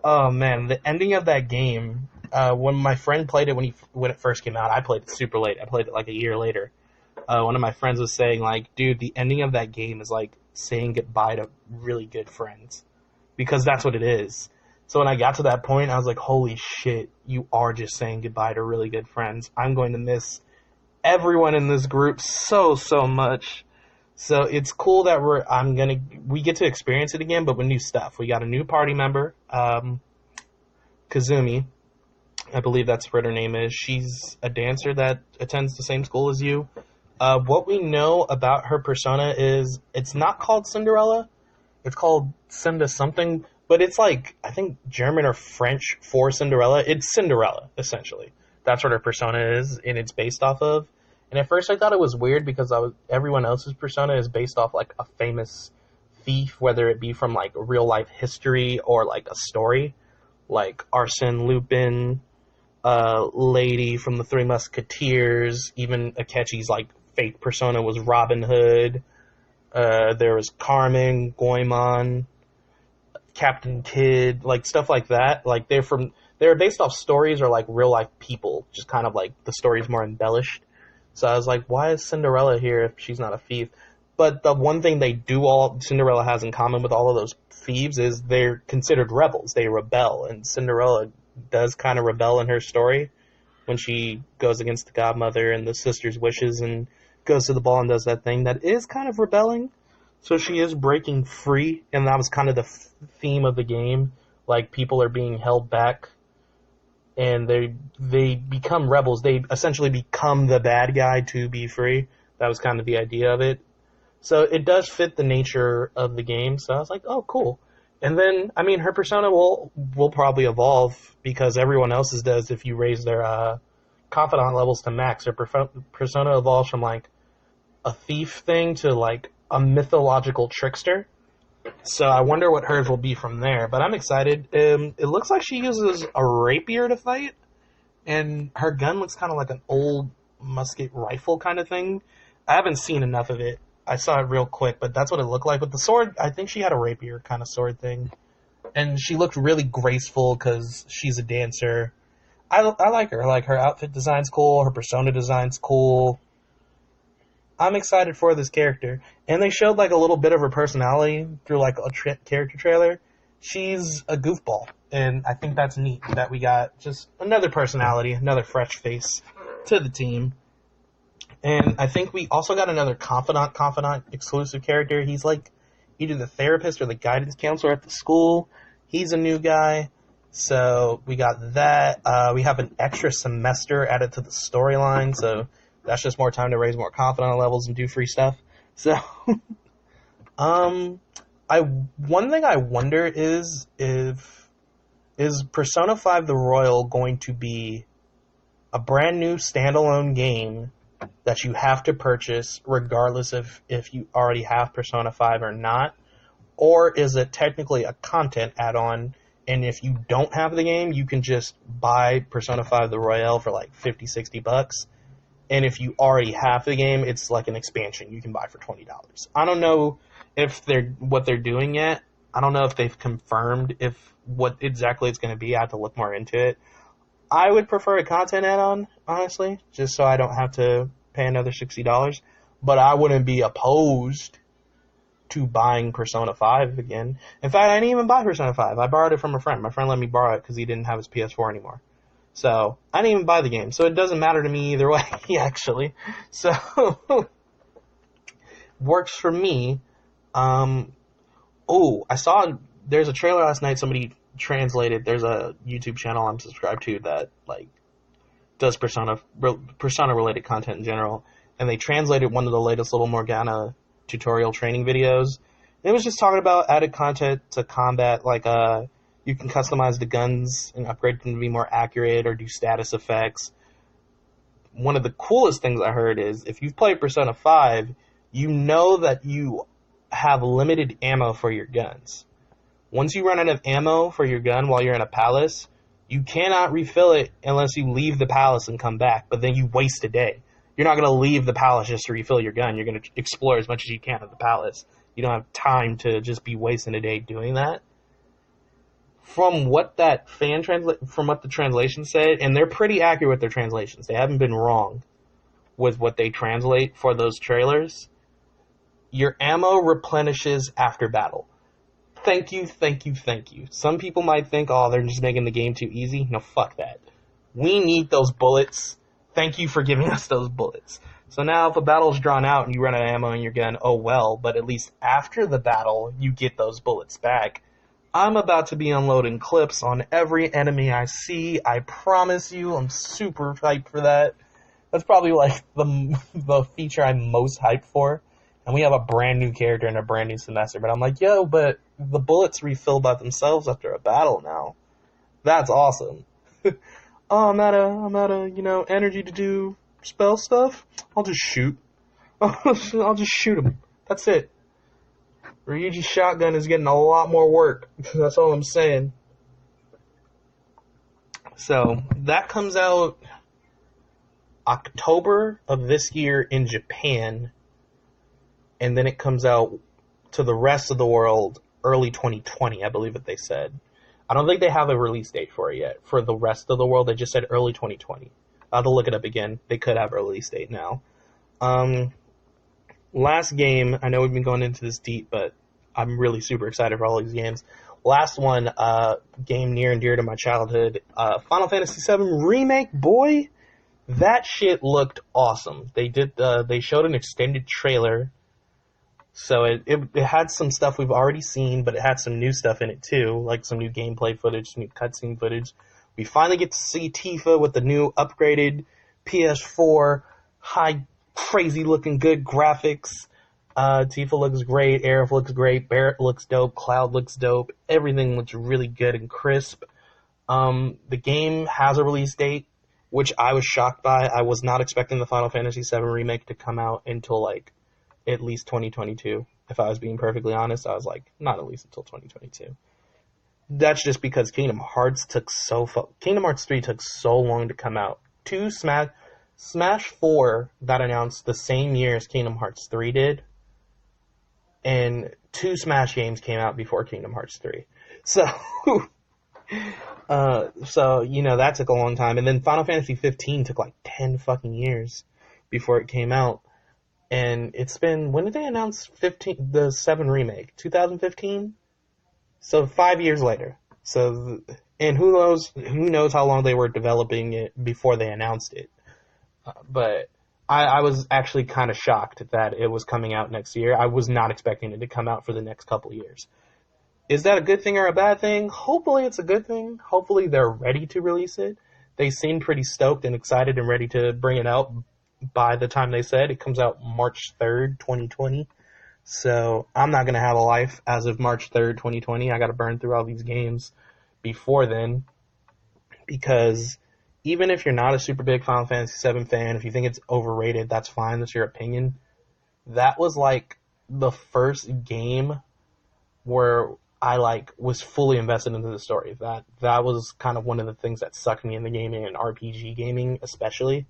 Oh man, the ending of that game, when my friend played it when it first came out, I played it super late. I played it like a year later. One of my friends was saying, like, dude, the ending of that game is like saying goodbye to really good friends. Because that's what it is. So when I got to that point, I was like, holy shit, you are just saying goodbye to really good friends. I'm going to miss everyone in this group so, so much. So it's cool that we get to experience it again, but with new stuff. We got a new party member, because Kazumi, I believe that's what her name is. She's a dancer that attends the same school as you. What we know about her persona is it's not called Cinderella. It's called Cinda something, but it's like, I think German or French for Cinderella. It's Cinderella, essentially. That's what her persona is, and it's based off of. And at first I thought it was weird because everyone else's persona is based off like a famous thief, whether it be from like real life history or like a story, like Arsène Lupin, lady from the Three Musketeers, even Akechi's like fake persona was Robin Hood. There was Carmen, Goemon, Captain Kidd, like stuff like that. Like they're based off stories or like real life people, just kind of like the story's more embellished. So I was like, why is Cinderella here if she's not a thief? But the one thing Cinderella has in common with all of those thieves is they're considered rebels. They rebel, and Cinderella does kind of rebel in her story when she goes against the godmother and the sister's wishes and goes to the ball and does that thing that is kind of rebelling. So she is breaking free, and that was kind of the theme of the game. Like, people are being held back, and they become rebels. They essentially become the bad guy to be free. That was kind of the idea of it. So it does fit the nature of the game. So I was like, oh, cool. And then, I mean, her persona will probably evolve because everyone else's does if you raise their confidant levels to max. Her persona evolves from, like, a thief thing to, like, a mythological trickster. So I wonder what hers will be from there. But I'm excited. It looks like she uses a rapier to fight. And her gun looks kind of like an old musket rifle kind of thing. I haven't seen enough of it. I saw it real quick, but that's what it looked like. With the sword, I think she had a rapier kind of sword thing. And she looked really graceful because she's a dancer. I like her. Like, her outfit design's cool. Her persona design's cool. I'm excited for this character. And they showed, like, a little bit of her personality through, like, a character trailer. She's a goofball. And I think that's neat that we got just another personality, another fresh face to the team. And I think we also got another confidant exclusive character. He's like either the therapist or the guidance counselor at the school. He's a new guy. So we got that. We have an extra semester added to the storyline. So that's just more time to raise more confidant levels and do free stuff. So, one thing I wonder is Persona 5 The Royal going to be a brand new standalone game that you have to purchase regardless of if you already have Persona 5 or not? Or is it technically a content add-on, and if you don't have the game, you can just buy Persona 5 The Royale for like $50-$60, and if you already have the game, it's like an expansion you can buy for $20. I don't know if what they're doing yet. I don't know if they've confirmed what exactly it's going to be. I have to look more into it. I would prefer a content add-on, honestly, just so I don't have to pay another $60. But I wouldn't be opposed to buying Persona 5 again. In fact, I didn't even buy Persona 5. I borrowed it from a friend. My friend let me borrow it because he didn't have his PS4 anymore. So, I didn't even buy the game. So, it doesn't matter to me either way, actually. So, works for me. I saw there's a trailer last night somebody translated. There's a YouTube channel I'm subscribed to that like does persona related content in general, and they translated one of the latest Little Morgana tutorial training videos. And it was just talking about added content to combat, like you can customize the guns and upgrade them to be more accurate or do status effects. One of the coolest things I heard is if you've played Persona 5, you know that you have limited ammo for your guns. Once you run out of ammo for your gun while you're in a palace, you cannot refill it unless you leave the palace and come back, but then you waste a day. You're not going to leave the palace just to refill your gun. You're going to explore as much as you can at the palace. You don't have time to just be wasting a day doing that. From what the translation said, and they're pretty accurate with their translations. They haven't been wrong with what they translate for those trailers. Your ammo replenishes after battle. Thank you. Some people might think, oh, they're just making the game too easy. No, fuck that. We need those bullets. Thank you for giving us those bullets. So now if a battle's drawn out and you run out of ammo in your gun, oh well, but at least after the battle, you get those bullets back. I'm about to be unloading clips on every enemy I see. I promise you, I'm super hyped for that. That's probably like the feature I'm most hyped for. And we have a brand new character and a brand new semester. But I'm like, yo, but the bullets refill by themselves after a battle now. That's awesome. Oh, I'm out of, energy to do spell stuff. I'll just shoot. I'll just shoot him. That's it. Ryuji's shotgun is getting a lot more work. That's all I'm saying. So, that comes out October of this year in Japan, and then it comes out to the rest of the world early 2020, I believe that they said. I don't think they have a release date for it yet. For the rest of the world, they just said early 2020. I'll have to look it up again. They could have a release date now. Last game, I know we've been going into this deep, but I'm really super excited for all these games. Last one, game near and dear to my childhood, Final Fantasy VII Remake, boy! That shit looked awesome. They showed an extended trailer, so it had some stuff we've already seen, but it had some new stuff in it too, like some new gameplay footage, new cutscene footage. We finally get to see Tifa with the new upgraded PS4, high, crazy looking good graphics. Tifa looks great, Aerith looks great, Barrett looks dope, Cloud looks dope, everything looks really good and crisp. The game has a release date, which I was shocked by. I was not expecting the Final Fantasy VII Remake to come out until, like, at least 2022. If I was being perfectly honest, I was like, not at least until 2022. That's just because Kingdom Hearts 3 took so long to come out. Smash 4 got announced the same year as Kingdom Hearts 3 did, and 2 Smash games came out before Kingdom Hearts 3. So, that took a long time. And then Final Fantasy 15 took like 10 fucking years before it came out. And it's been, when did they announce the 7 remake? 2015? So 5 years later. So, and who knows how long they were developing it before they announced it. But I was actually kind of shocked that it was coming out next year. I was not expecting it to come out for the next couple years. Is that a good thing or a bad thing? Hopefully it's a good thing. Hopefully they're ready to release it. They seem pretty stoked and excited and ready to bring it out by the time they said. It comes out March 3rd, 2020. So I'm not going to have a life as of March 3rd, 2020. I got to burn through all these games before then, because even if you're not a super big Final Fantasy VII fan, if you think it's overrated, that's fine. That's your opinion. That was like the first game where I was fully invested into the story. That was kind of one of the things that sucked me into gaming and RPG gaming, especially,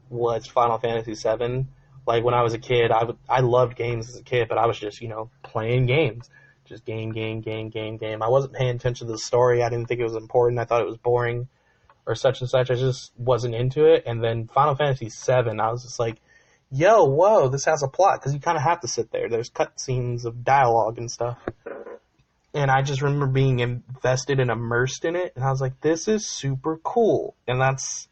was Final Fantasy VII. Like when I was a kid, I loved games as a kid, but I was just, playing games. Just game. I wasn't paying attention to the story. I didn't think it was important. I thought it was boring or such and such. I just wasn't into it. And then Final Fantasy VII, I was just like, yo, whoa, this has a plot, because you kind of have to sit there. There's cutscenes of dialogue and stuff. And I just remember being invested and immersed in it, and I was like, this is super cool. And that's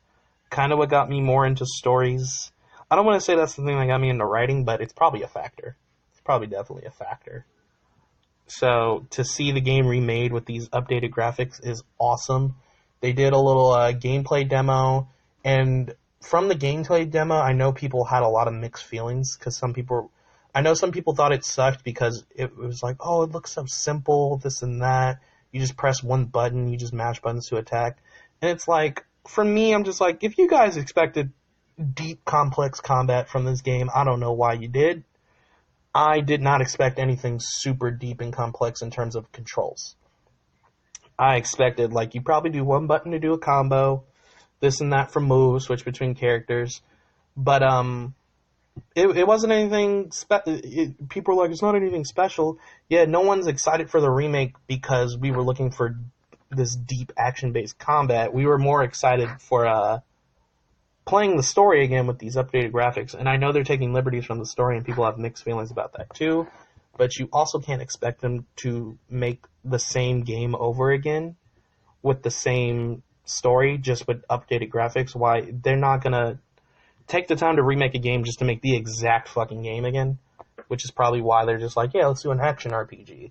kind of what got me more into stories. I don't want to say that's the thing that got me into writing, but it's probably a factor. It's probably definitely a factor. So to see the game remade with these updated graphics is awesome. They did a little gameplay demo, and from the gameplay demo, I know people had a lot of mixed feelings, because some people thought it sucked because it was like, oh, it looks so simple, this and that. You just press one button, you just mash buttons to attack. And it's like, for me, I'm just like, if you guys expected deep, complex combat from this game, I don't know why you did. I did not expect anything super deep and complex in terms of controls. I expected, you probably do one button to do a combo, this and that for moves, switch between characters. But, it wasn't anything people were like, it's not anything special. Yeah, no one's excited for the remake because we were looking for this deep action-based combat. We were more excited for playing the story again with these updated graphics. And I know they're taking liberties from the story, and people have mixed feelings about that too. But you also can't expect them to make the same game over again with the same story, just with updated graphics. Why? They're not going to take the time to remake a game just to make the exact fucking game again, which is probably why they're just like, yeah, let's do an action RPG.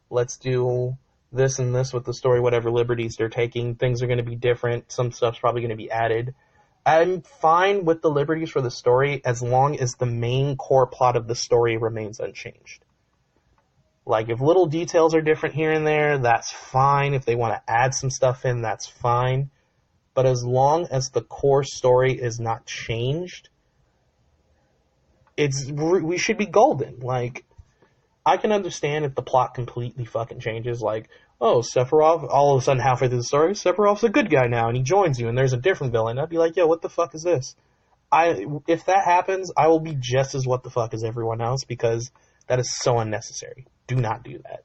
Let's do this and this with the story, whatever liberties they're taking. Things are going to be different. Some stuff's probably going to be added. I'm fine with the liberties for the story as long as the main core plot of the story remains unchanged. Like, if little details are different here and there, that's fine. If they want to add some stuff in, that's fine. But as long as the core story is not changed, we should be golden. Like, I can understand if the plot completely fucking changes, like, oh, Sephiroth, all of a sudden halfway through the story, Sephiroth's a good guy now, and he joins you, and there's a different villain. I'd be like, yo, what the fuck is this? If that happens, I will be just as what the fuck as everyone else, because that is so unnecessary. Do not do that.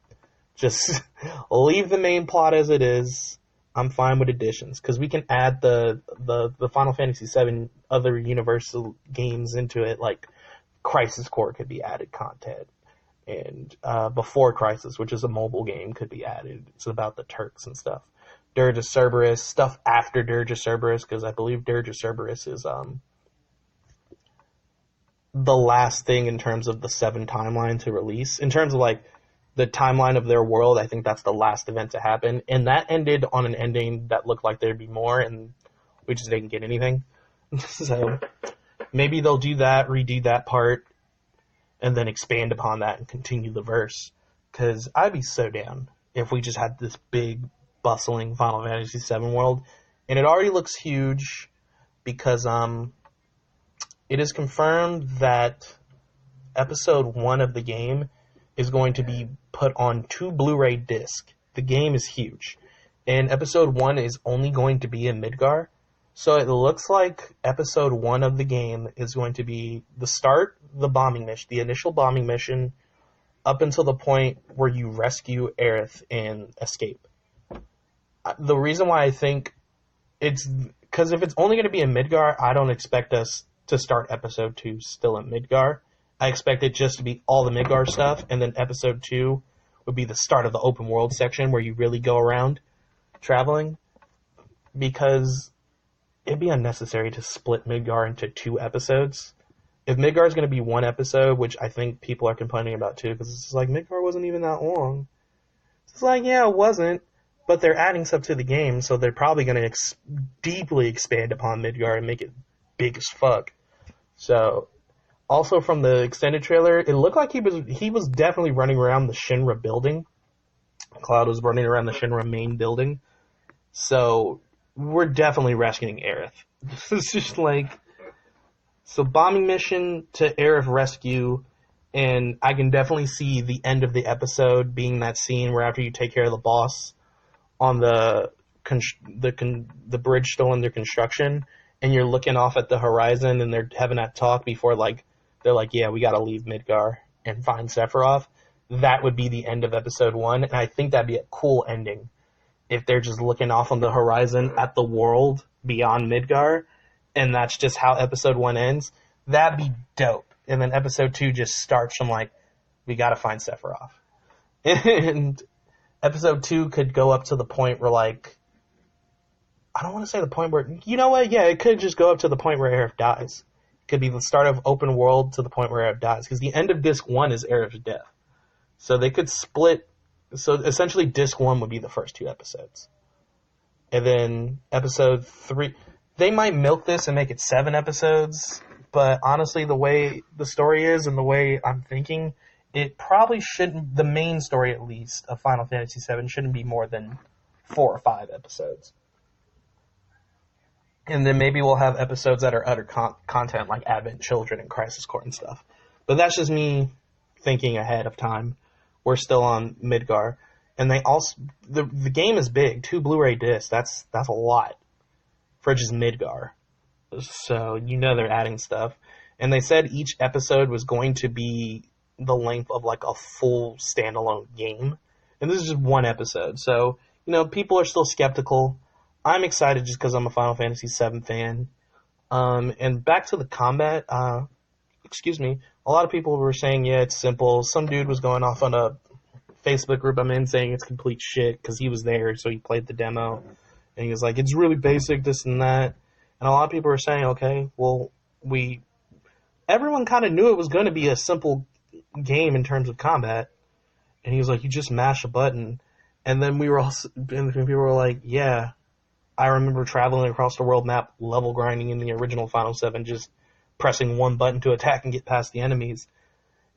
Just leave the main plot as it is. I'm fine with additions, because we can add the Final Fantasy VII other Universal games into it, like Crisis Core could be added content. And Before Crisis, which is a mobile game, could be added. It's about the Turks and stuff. Dirge of Cerberus, stuff after Dirge of Cerberus, because I believe Dirge of Cerberus is the last thing in terms of the 7 timeline to release. In terms of, like, the timeline of their world, I think that's the last event to happen. And that ended on an ending that looked like there'd be more, and we just didn't get anything. So maybe they'll do that, redo that part, and then expand upon that and continue the verse. Because I'd be so down if we just had this big, bustling Final Fantasy VII world. And it already looks huge because it is confirmed that episode 1 of the game is going to be put on 2 Blu-ray discs. The game is huge. And episode 1 is only going to be in Midgar. So it looks like episode 1 of the game is going to be the start, the bombing mission, the initial bombing mission, up until the point where you rescue Aerith and escape. The reason why I think it's... Because if it's only going to be in Midgar, I don't expect us to start episode 2 still in Midgar. I expect it just to be all the Midgar stuff, and then episode 2 would be the start of the open world section where you really go around traveling. Because it'd be unnecessary to split Midgar into 2 episodes. If Midgar is going to be 1 episode, which I think people are complaining about too, because it's like, Midgar wasn't even that long. It's like, yeah, it wasn't, but they're adding stuff to the game, so they're probably going to deeply expand upon Midgar and make it big as fuck. So, also from the extended trailer, it looked like he was definitely running around the Shinra building. Cloud was running around the Shinra main building. So, we're definitely rescuing Aerith. It's just like... So, bombing mission to Aerith rescue, and I can definitely see the end of the episode being that scene where after you take care of the boss on the bridge still under construction, and you're looking off at the horizon, and they're having that talk before, like, they're like, yeah, we gotta leave Midgar and find Sephiroth. That would be the end of episode 1, and I think that'd be a cool ending. If they're just looking off on the horizon at the world beyond Midgar, and that's just how episode 1 ends, that'd be dope. And then episode 2 just starts from, like, we gotta find Sephiroth. And episode 2 could go up to the point where, like, I don't want to say the point where, you know what, yeah, it could just go up to the point where Aerith dies. It could be the start of open world to the point where Aerith dies, because the end of disc 1 is Aerith's death. So they could split, so essentially disc 1 would be the first 2 episodes. And then episode 3, they might milk this and make it 7 episodes, but honestly, the way the story is and the way I'm thinking, it probably shouldn't, the main story at least, of Final Fantasy VII shouldn't be more than 4 or 5 episodes. And then maybe we'll have episodes that are utter content like Advent Children and Crisis Core and stuff. But that's just me thinking ahead of time. We're still on Midgar. And they also, the game is big, 2 Blu-ray discs, that's a lot for just Midgar. So, you know they're adding stuff. And they said each episode was going to be the length of like a full standalone game. And this is just 1 episode. So, you know, people are still skeptical. I'm excited just because I'm a Final Fantasy VII fan. And back to the combat, a lot of people were saying, yeah, it's simple. Some dude was going off on a Facebook group I'm in saying it's complete shit because he was there, so he played the demo. And he was like, it's really basic, this and that. And a lot of people were saying, okay, well, everyone kind of knew it was going to be a simple game in terms of combat. And he was like, you just mash a button. And then and people were like, yeah, I remember traveling across the world map, level grinding in the original Final 7, just pressing one button to attack and get past the enemies.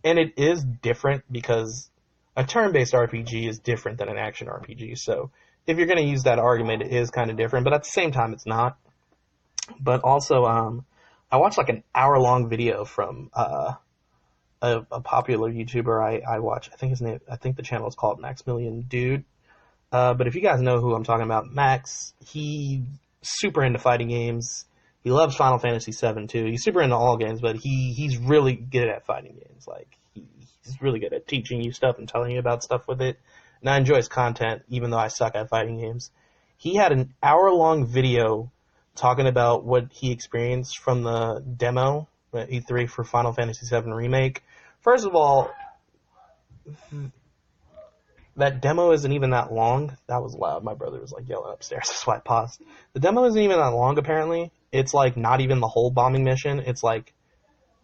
And it is different because a turn-based RPG is different than an action RPG. So if you're going to use that argument, it is kind of different, but at the same time, it's not. But also, I watched like an hour-long video from a popular YouTuber I watch. I think the channel is called Maximilian Dude. But if you guys know who I'm talking about, Max, he's super into fighting games. He loves Final Fantasy VII too. He's super into all games, but he's really good at fighting games. Like he's really good at teaching you stuff and telling you about stuff with it. And I enjoy his content, even though I suck at fighting games. He had an hour-long video talking about what he experienced from the demo at E3 for Final Fantasy VII Remake. First of all, that demo isn't even that long. That was loud. My brother was like yelling upstairs. That's why I paused. The demo isn't even that long, apparently. It's like not even the whole bombing mission. It's like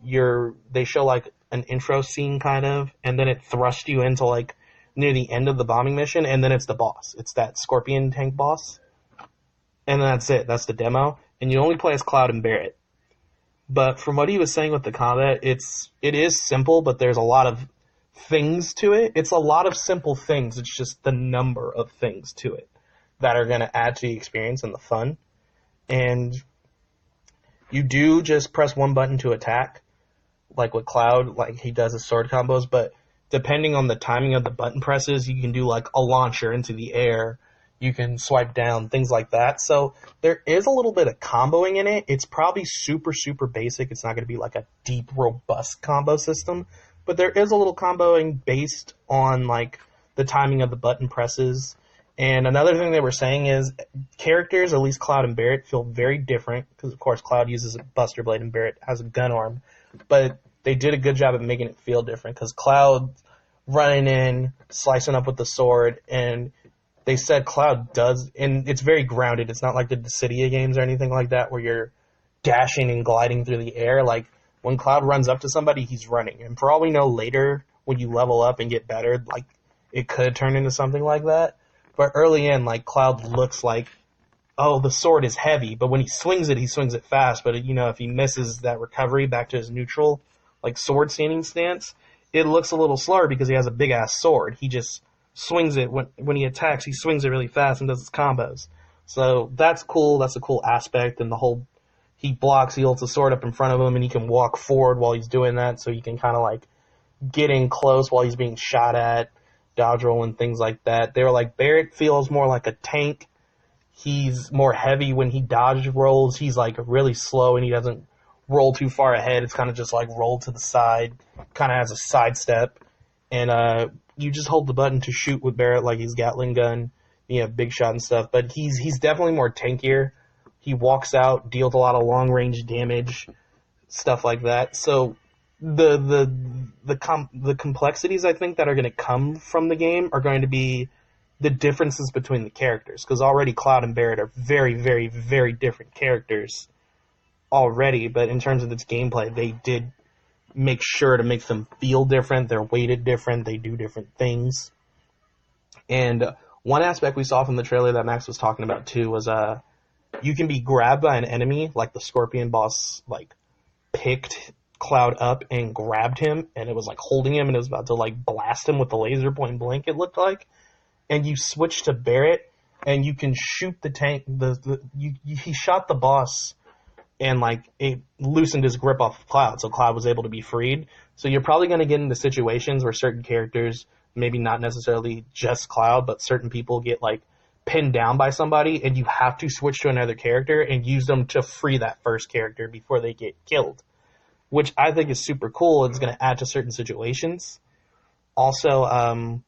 they show like an intro scene kind of, and then it thrusts you into like near the end of the bombing mission, and then it's the boss. It's that scorpion tank boss. And that's it. That's the demo. And you only play as Cloud and Barret. But from what he was saying with the combat, it is simple, but there's a lot of things to it. It's a lot of simple things. It's just the number of things to it that are going to add to the experience and the fun. And you do just press one button to attack, like with Cloud, like he does his sword combos, but depending on the timing of the button presses, you can do like a launcher into the air. You can swipe down, things like that. So there is a little bit of comboing in it. It's probably super, super basic. It's not going to be like a deep, robust combo system. But there is a little comboing based on like the timing of the button presses. And another thing they were saying is characters, at least Cloud and Barret, feel very different. Because, of course, Cloud uses a Buster Blade and Barret has a gun arm. But they did a good job of making it feel different. Because Cloud running in, slicing up with the sword, and they said Cloud does, and it's very grounded. It's not like the Dissidia games or anything like that where you're dashing and gliding through the air. Like, when Cloud runs up to somebody, he's running. And for all we know later, when you level up and get better, like, it could turn into something like that. But early in, like, Cloud looks like, oh, the sword is heavy. But when he swings it fast. But, you know, if he misses that recovery back to his neutral, like, sword standing stance, it looks a little slower because he has a big-ass sword. He just swings it. When he attacks, he swings it really fast and does his combos. So that's cool. That's a cool aspect. And the whole, he blocks, he holds the sword up in front of him, and he can walk forward while he's doing that. So you can kind of like get in close while he's being shot at, dodge roll and things like that. They were like, Barret feels more like a tank. He's more heavy when he dodge rolls. He's like really slow and he doesn't roll too far ahead. It's kind of just like roll to the side, kind of has a sidestep. And you just hold the button to shoot with Barret like he's Gatling gun, you know, big shot and stuff. But he's definitely more tankier. He walks out, deals a lot of long range damage, stuff like that. So the complexities I think that are going to come from the game are going to be the differences between the characters, because already Cloud and Barret are very, very, very different characters already. But in terms of its gameplay, they did make sure to make them feel different. They're weighted different. They do different things. And one aspect we saw from the trailer that Max was talking about too was you can be grabbed by an enemy, like the Scorpion boss like picked Cloud up and grabbed him, and it was like holding him and it was about to like blast him with the laser point blank, it looked like. And you switch to Barret and you can shoot the tank. He shot the boss and like it loosened his grip off Cloud, so Cloud was able to be freed. So you're probably going to get into situations where certain characters, maybe not necessarily just Cloud, but certain people get like pinned down by somebody, and you have to switch to another character and use them to free that first character before they get killed, which I think is super cool. It's going to add to certain situations. Also,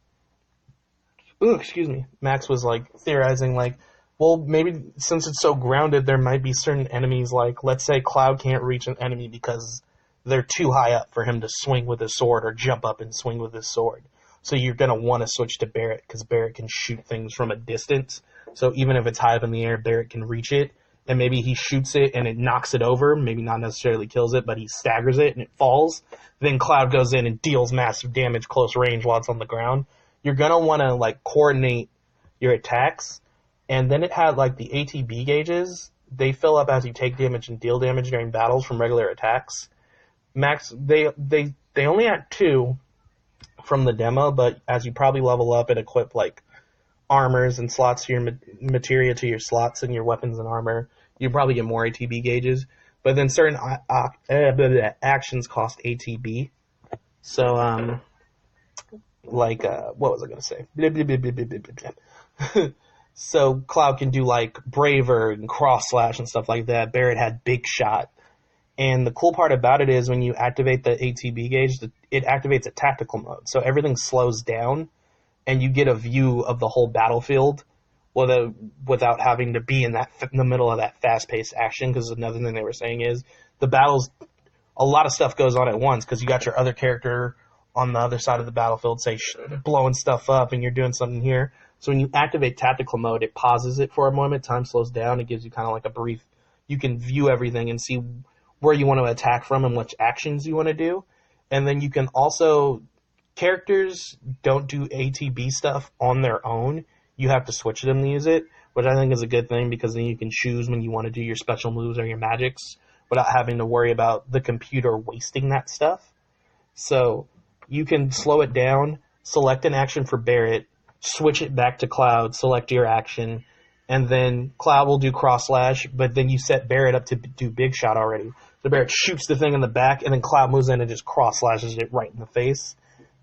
Max was like theorizing like, well, maybe since it's so grounded, there might be certain enemies, like, let's say Cloud can't reach an enemy because they're too high up for him to swing with his sword or jump up and swing with his sword. So you're going to want to switch to Barret, because Barret can shoot things from a distance. So even if it's high up in the air, Barret can reach it. And maybe he shoots it and it knocks it over. Maybe not necessarily kills it, but he staggers it and it falls. Then Cloud goes in and deals massive damage close range while it's on the ground. You're going to want to like coordinate your attacks, and then it had like the ATB gauges. They fill up as you take damage and deal damage during battles from regular attacks. Max, they only had 2 from the demo, but as you probably level up and equip like armors and slots to your materia to your slots and your weapons and armor, you probably get more ATB gauges. But then certain actions cost ATB. So, what was I going to say? Blah, blah, blah, blah, blah, blah, blah. So Cloud can do like Braver and Cross Slash and stuff like that. Barret had Big Shot. And the cool part about it is when you activate the ATB gauge, it activates a tactical mode. So everything slows down and you get a view of the whole battlefield without having to be in the middle of that fast-paced action. Because another thing they were saying is the battles, a lot of stuff goes on at once because you got your other character on the other side of the battlefield, say, blowing stuff up, and you're doing something here. So when you activate tactical mode, it pauses it for a moment, time slows down, it gives you kind of like a brief, you can view everything and see where you want to attack from and which actions you want to do. And then you can also, characters don't do ATB stuff on their own. You have to switch them to use it, which I think is a good thing because then you can choose when you want to do your special moves or your magics without having to worry about the computer wasting that stuff. So you can slow it down, select an action for Barret, switch it back to Cloud, select your action, and then Cloud will do Cross Slash, but then you set Barret up to do Big Shot already. So Barret shoots the thing in the back, and then Cloud moves in and just Cross Slashes it right in the face.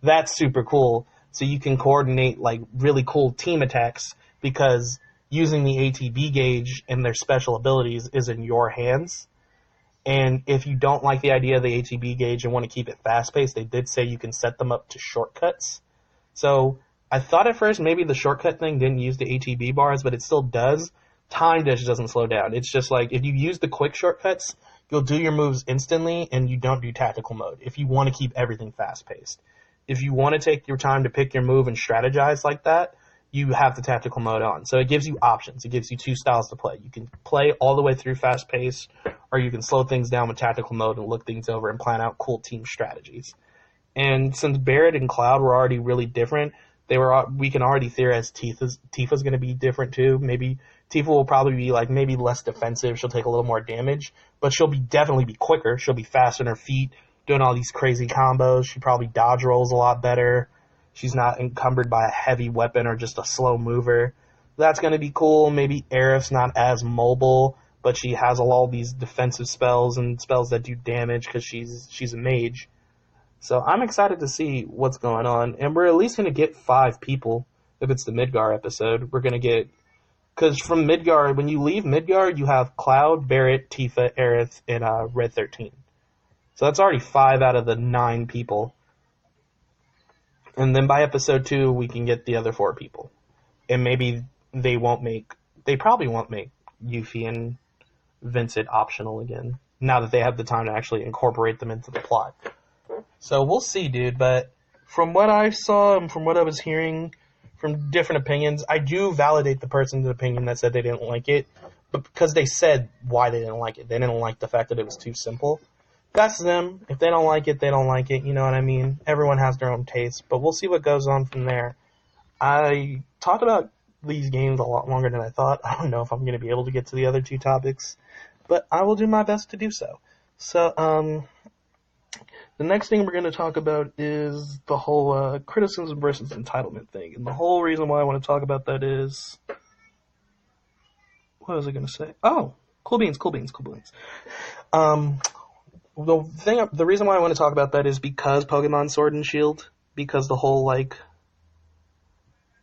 That's super cool. So you can coordinate like really cool team attacks because using the ATB gauge and their special abilities is in your hands. And if you don't like the idea of the ATB gauge and want to keep it fast-paced, they did say you can set them up to shortcuts. So I thought at first maybe the shortcut thing didn't use the ATB bars, but it still does. Time just doesn't slow down. It's just like if you use the quick shortcuts, you'll do your moves instantly and you don't do tactical mode if you want to keep everything fast-paced. If you want to take your time to pick your move and strategize like that, you have the tactical mode on. So it gives you options. It gives you 2 styles to play. You can play all the way through fast-paced, or you can slow things down with tactical mode and look things over and plan out cool team strategies. And since Barret and Cloud were already really different, we can already theorize Tifa's going to be different too. Maybe Tifa will probably be like maybe less defensive. She'll take a little more damage, but she'll definitely be quicker. She'll be fast on her feet, doing all these crazy combos. She probably dodge rolls a lot better. She's not encumbered by a heavy weapon or just a slow mover. That's going to be cool. Maybe Aerith's not as mobile, but she has all these defensive spells and spells that do damage because she's a mage. So I'm excited to see what's going on. And we're at least going to get 5 people if it's the Midgar episode. We're going to get... Because from Midgar, when you leave Midgar, you have Cloud, Barret, Tifa, Aerith, and Red 13. So that's already 5 out of the 9 people. And then by episode 2, we can get the other 4 people. And maybe they probably won't make Yuffie and Vincent optional again, now that they have the time to actually incorporate them into the plot. So we'll see, dude, but from what I saw and from what I was hearing from different opinions, I do validate the person's opinion that said they didn't like it, but because they said why they didn't like it. They didn't like the fact that it was too simple. That's them. If they don't like it, they don't like it. You know what I mean? Everyone has their own taste, but we'll see what goes on from there. I talked about these games a lot longer than I thought. I don't know if I'm going to be able to get to the other 2 topics, but I will do my best to do so. So, the next thing we're going to talk about is the whole criticism versus entitlement thing. And the whole reason why I want to talk about that is... What was I going to say? Oh, cool beans. The reason why I want to talk about that is because Pokemon Sword and Shield, because the whole,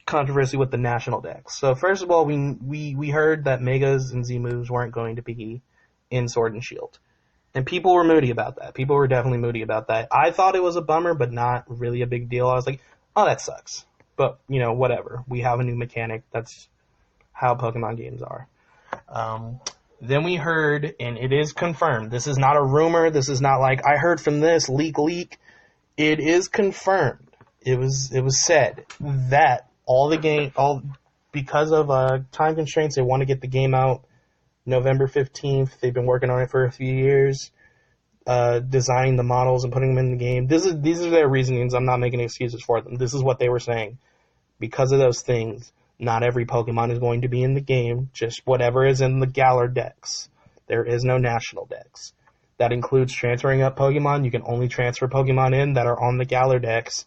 controversy with the national decks. So first of all, we heard that Megas and Z moves weren't going to be in Sword and Shield. And people were moody about that. People were definitely moody about that. I thought it was a bummer, but not really a big deal. I was like, oh, that sucks. But, whatever. We have a new mechanic. That's how Pokemon games are. Then we heard, and it is confirmed. This is not a rumor. This is not like, I heard from this, leak. It is confirmed. It was said that because of time constraints, they want to get the game out November 15th. They've been working on it for a few years, designing the models and putting them in the game. These are their reasonings. I'm not making excuses for them. This is what they were saying. Because of those things, Not every Pokemon is going to be in the game, just whatever is in the Galar Dex. There is no National Dex. That includes transferring up Pokemon. You can only transfer Pokemon in that are on the Galar Dex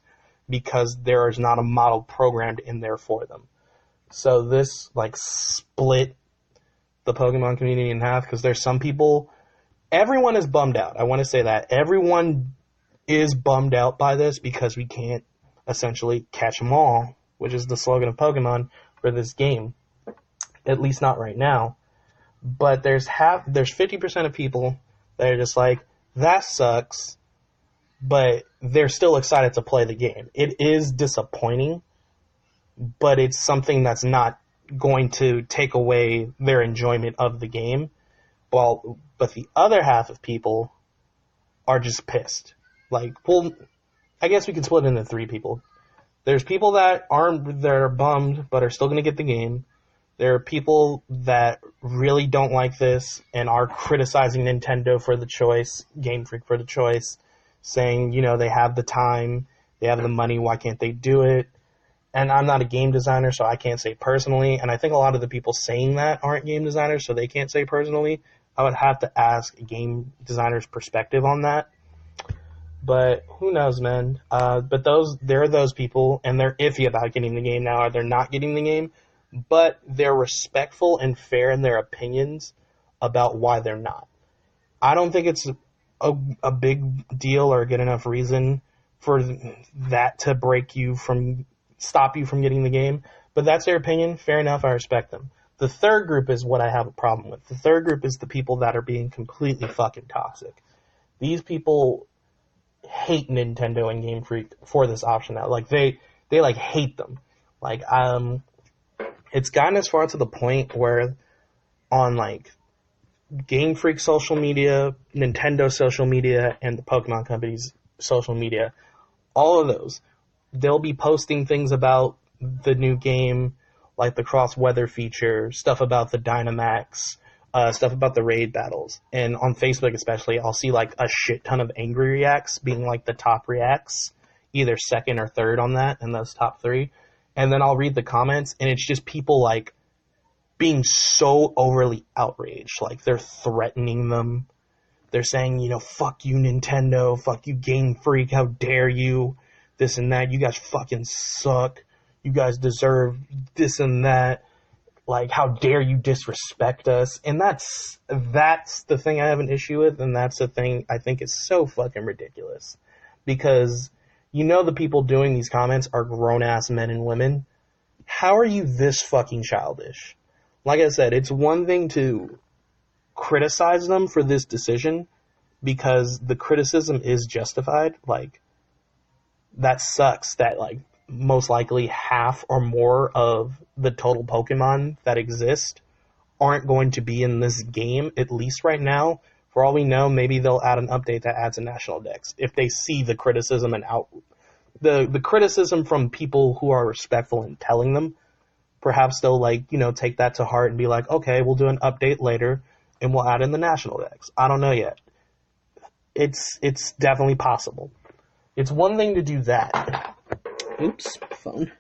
because there is not a model programmed in there for them. So this, like, split the Pokemon community in half because there's some people... Everyone is bummed out. I want to say that. Everyone is bummed out by this because we can't essentially catch them all, which is the slogan of Pokemon for this game. At least not right now. But there's 50% of people that are just like, that sucks, but they're still excited to play the game. It is disappointing, but it's something that's not going to take away their enjoyment of the game. But the other half of people are just pissed. Like, well, I guess we can split it into three people. There's people that are bummed but are still going to get the game. There are people that really don't like this and are criticizing Nintendo for the choice, Game Freak for the choice, saying, you know, they have the time, they have the money, why can't they do it? And I'm not a game designer, so I can't say personally. And I think a lot of the people saying that aren't game designers, so they can't say personally. I would have to ask a game designer's perspective on that. But who knows, man. But there are those people, and they're iffy about getting the game now, or they're not getting the game. But they're respectful and fair in their opinions about why they're not. I don't think it's a big deal or a good enough reason for that to stop you from getting the game. But that's their opinion. Fair enough. I respect them. The third group is what I have a problem with. The third group is the people that are being completely fucking toxic. These people hate Nintendo and Game Freak for this option now. Like, they like hate them. Like, it's gotten as far to the point where on, like, Game Freak social media, Nintendo social media, and the Pokemon Company's social media, all of those, they'll be posting things about the new game, like the cross-weather feature, stuff about the Dynamax, stuff about the raid battles. And on Facebook especially, I'll see, like, a shit ton of angry reacts being, like, the top reacts, either second or third on that, in those top three. And then I'll read the comments, and it's just people, like, being so overly outraged. Like, they're threatening them. They're saying, you know, fuck you, Nintendo. Fuck you, Game Freak. How dare you? This and that. You guys fucking suck. You guys deserve this and that. Like, how dare you disrespect us? And that's the thing I have an issue with, and that's the thing I think is so fucking ridiculous. Because... you know the people doing these comments are grown-ass men and women. How are you this fucking childish? Like I said, it's one thing to criticize them for this decision because the criticism is justified. Like, that sucks that, like, most likely half or more of the total Pokemon that exist aren't going to be in this game, at least right now. For all we know, maybe they'll add an update that adds a National Dex. If they see the criticism and the criticism from people who are respectful in telling them, perhaps they'll, like, you know, take that to heart and be like, okay, we'll do an update later and we'll add in the National Dex. I don't know yet. It's definitely possible. It's one thing to do that. Oops, phone.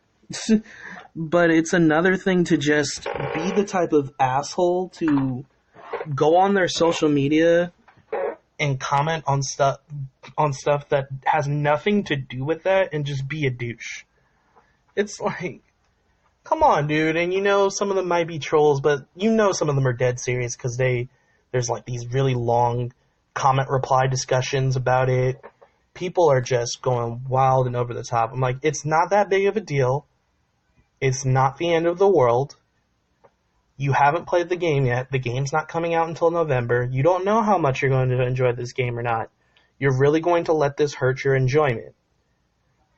But it's another thing to just be the type of asshole to go on their social media and comment on stuff that has nothing to do with that and just be a douche. It's like, come on, dude. And you know some of them might be trolls, but you know some of them are dead serious because there's like these really long comment reply discussions about it. People are just going wild and over the top. I'm like, it's not that big of a deal. It's not the end of the world. You haven't played the game yet. The game's not coming out until November. You don't know how much you're going to enjoy this game or not. You're really going to let this hurt your enjoyment.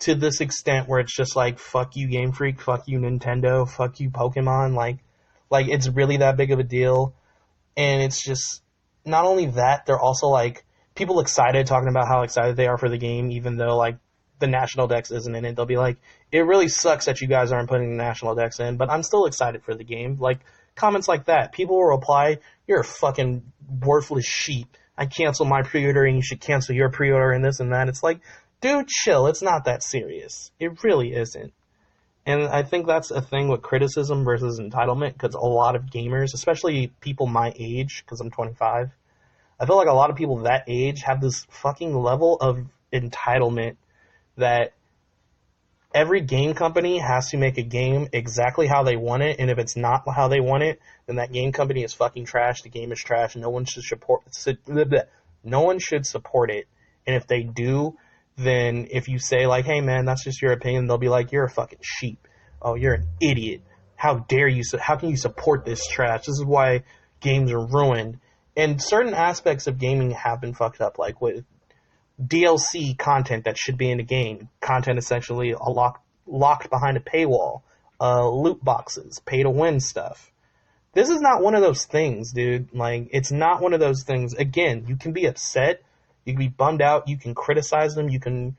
To this extent where it's just like, fuck you, Game Freak, fuck you, Nintendo, fuck you, Pokemon. Like it's really that big of a deal. And it's just, not only that, they're also, like, people excited, talking about how excited they are for the game, even though, like, the National Dex isn't in it. They'll be like, it really sucks that you guys aren't putting the National Dex in, but I'm still excited for the game. Like, comments like that. People will reply, you're a fucking worthless sheep. I cancel my pre-order and you should cancel your pre-order and this and that. It's like, dude, chill. It's not that serious. It really isn't. And I think that's a thing with criticism versus entitlement, because a lot of gamers, especially people my age, because I'm 25, I feel like a lot of people that age have this fucking level of entitlement that every game company has to make a game exactly how they want it, and if it's not how they want it, then that game company is fucking trash. The game is trash. No one should support. No one should support it. And if they do, then if you say like, "Hey man, that's just your opinion," they'll be like, "You're a fucking sheep. Oh, you're an idiot. How dare you? How can you support this trash? This is why games are ruined." And certain aspects of gaming have been fucked up, like with DLC content that should be in the game, content essentially locked behind a paywall, loot boxes, pay to win stuff. This is not one of those things, dude. Like, it's not one of those things. Again, you can be upset, you can be bummed out, you can criticize them, you can,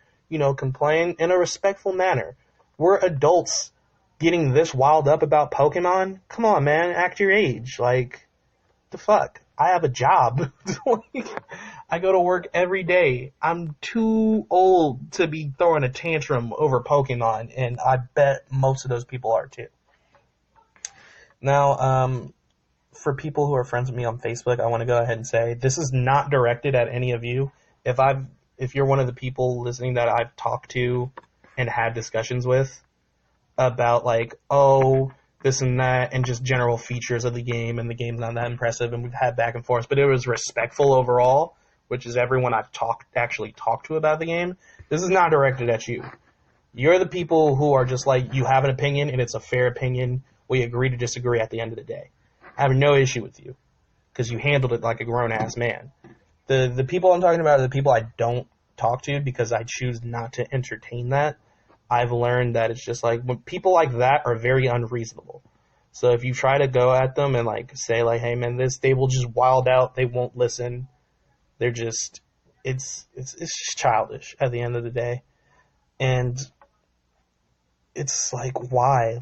complain in a respectful manner. We're adults getting this wild up about Pokemon. Come on, man, act your age. Like, the fuck? I have a job. I go to work every day. I'm too old to be throwing a tantrum over Pokemon, and I bet most of those people are too. Now, for people who are friends with me on Facebook, I want to go ahead and say this is not directed at any of you. If you're one of the people listening that I've talked to and had discussions with about like, oh, this and that, and just general features of the game, and the game's not that impressive, and we've had back and forth, but it was respectful overall, which is everyone I've actually talked to about the game. This is not directed at you. You're the people who are just like, you have an opinion, and it's a fair opinion. We agree to disagree at the end of the day. I have no issue with you, because you handled it like a grown-ass man. The people I'm talking about are the people I don't talk to, because I choose not to entertain that. I've learned that it's just like, when people like that are very unreasonable. So if you try to go at them and like say like, hey man, they will just wild out. They won't listen. They're just, it's just childish at the end of the day. And it's like, why?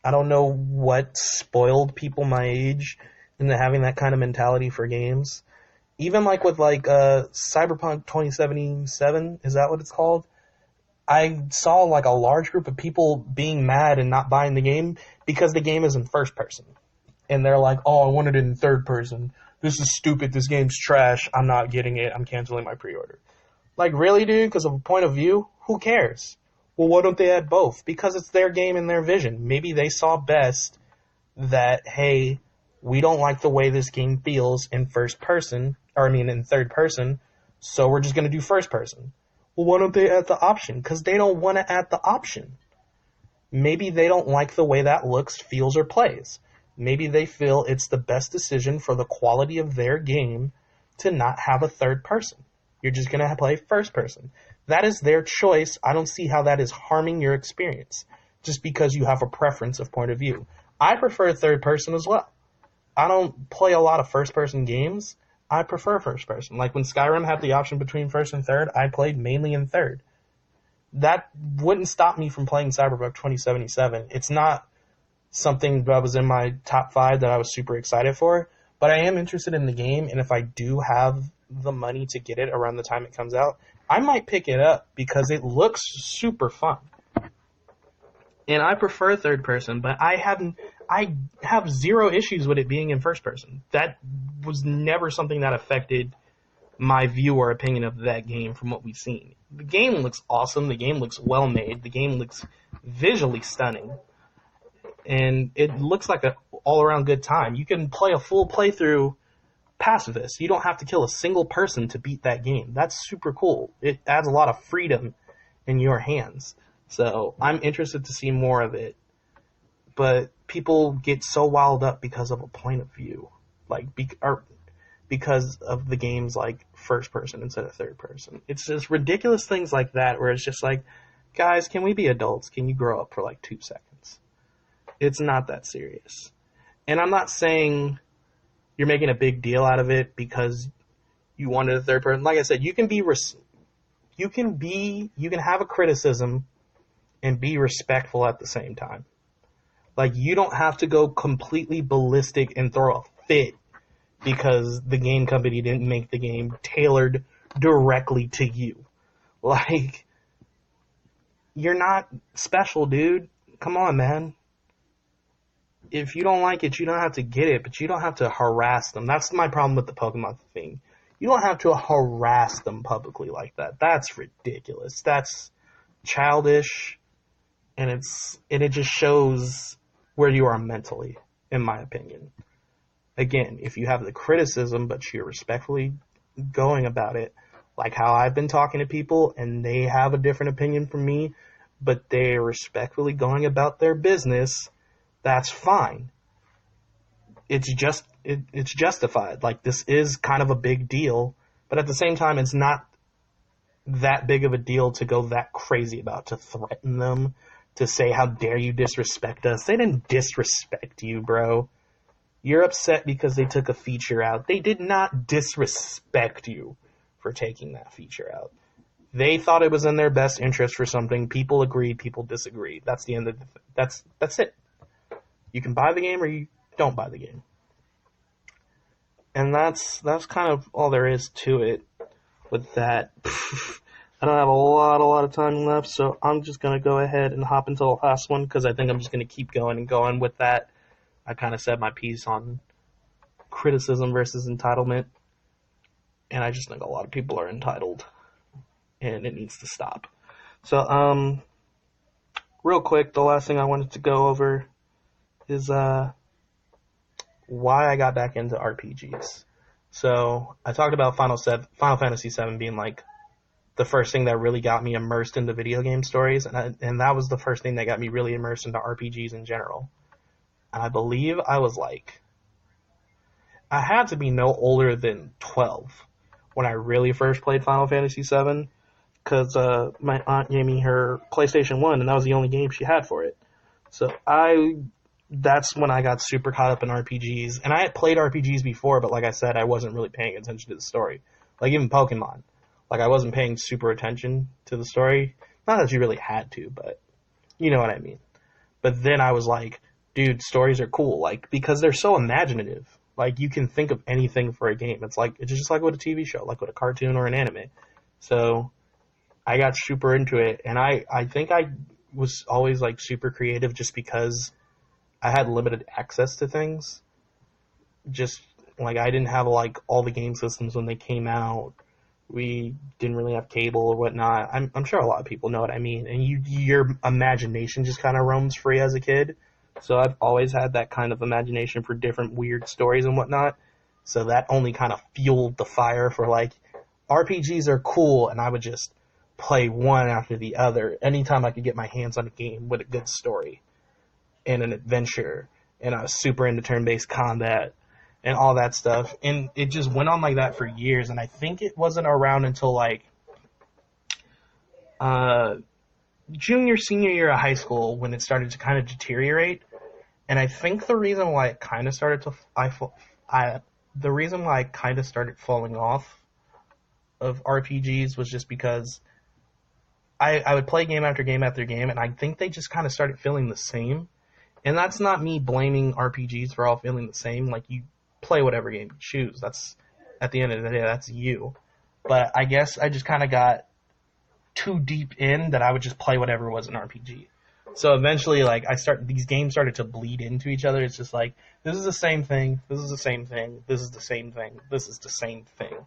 I don't know what spoiled people my age into having that kind of mentality for games. Even like with like Cyberpunk 2077, is that what it's called? I saw like a large group of people being mad and not buying the game because the game is in first person. And they're like, oh, I want it in third person. This is stupid. This game's trash. I'm not getting it. I'm canceling my pre-order. Like, really, dude? Because of a point of view? Who cares? Well, why don't they add both? Because it's their game and their vision. Maybe they saw best that, hey, we don't like the way this game feels in in third person, so we're just going to do first person. Well, why don't they add the option? Because they don't want to add the option. Maybe they don't like the way that looks, feels, or plays. Maybe they feel it's the best decision for the quality of their game to not have a third person. You're just going to play first person. That is their choice. I don't see how that is harming your experience just because you have a preference of point of view. I prefer third person as well. I don't play a lot of first person games. I prefer first person. Like when Skyrim had the option between first and third, I played mainly in third. That wouldn't stop me from playing Cyberpunk 2077. It's not something that was in my top 5 that I was super excited for, but I am interested in the game, and if I do have the money to get it around the time it comes out, I might pick it up because it looks super fun. And I prefer third person, but I have zero issues with it being in first person. That was never something that affected my view or opinion of that game from what we've seen. The game looks awesome. The game looks well made. The game looks visually stunning. And it looks like an all-around good time. You can play a full playthrough pacifist. You don't have to kill a single person to beat that game. That's super cool. It adds a lot of freedom in your hands. So I'm interested to see more of it. But people get so wild up because of a point of view. Like, because of the game's like first person instead of third person. It's just ridiculous things like that where it's just like, guys, can we be adults? Can you grow up for like 2 seconds? It's not that serious. And I'm not saying you're making a big deal out of it because you wanted a third person. Like I said, you can have a criticism and be respectful at the same time. Like, you don't have to go completely ballistic and throw a fit because the game company didn't make the game tailored directly to you. Like, you're not special, dude. come on, man. If you don't like it, you don't have to get it, but you don't have to harass them. That's my problem with the Pokemon thing. You don't have to harass them publicly like that. That's ridiculous. That's childish, and it just shows where you are mentally, in my opinion. Again, if you have the criticism, but you're respectfully going about it, like how I've been talking to people and they have a different opinion from me, but they're respectfully going about their business, that's fine. It's justified. Like, this is kind of a big deal, but at the same time, it's not that big of a deal to go that crazy about, to threaten them, to say, how dare you disrespect us. They didn't disrespect you, bro. You're upset because they took a feature out. They did not disrespect you for taking that feature out. They thought it was in their best interest for something. People agreed, people disagreed. That's the end of that's it. You can buy the game or you don't buy the game. And that's kind of all there is to it with that. I don't have a lot of time left, so I'm just going to go ahead and hop into the last one because I think I'm just going to keep going and going with that. I kind of said my piece on criticism versus entitlement, and I just think a lot of people are entitled, and it needs to stop. So, real quick, the last thing I wanted to go over is why I got back into RPGs. So, I talked about Final Fantasy VII being like the first thing that really got me immersed into video game stories, and that was the first thing that got me really immersed into RPGs in general. And I believe I had to be no older than 12 when I really first played Final Fantasy VII, because my aunt gave me her PlayStation 1, and that was the only game she had for it. So that's when I got super caught up in RPGs. And I had played RPGs before, but like I said, I wasn't really paying attention to the story. Like even Pokemon. Like I wasn't paying super attention to the story. Not that you really had to, but you know what I mean. But then I was like, dude, stories are cool, like, because they're so imaginative. Like, you can think of anything for a game. It's just like with a TV show, like with a cartoon or an anime. So, I got super into it, and I think I was always, like, super creative just because I had limited access to things. Just, like, I didn't have, like, all the game systems when they came out. We didn't really have cable or whatnot. I'm sure a lot of people know what I mean. And your imagination just kind of roams free as a kid. So I've always had that kind of imagination for different weird stories and whatnot. So that only kind of fueled the fire for like, RPGs are cool, and I would just play one after the other anytime I could get my hands on a game with a good story and an adventure. And I was super into turn-based combat and all that stuff. And it just went on like that for years. And I think it wasn't around until like junior, senior year of high school when it started to kind of deteriorate. And I think the reason why it kind of started to, the reason why I kind of started falling off of RPGs was just because I would play game after game after game, and I think they just kind of started feeling the same. And that's not me blaming RPGs for all feeling the same. Like, you play whatever game you choose. That's, at the end of the day, that's you. But I guess I just kind of got too deep in that I would just play whatever was an RPG. So eventually, like, these games started to bleed into each other. It's just like, this is the same thing, this is the same thing, this is the same thing, this is the same thing.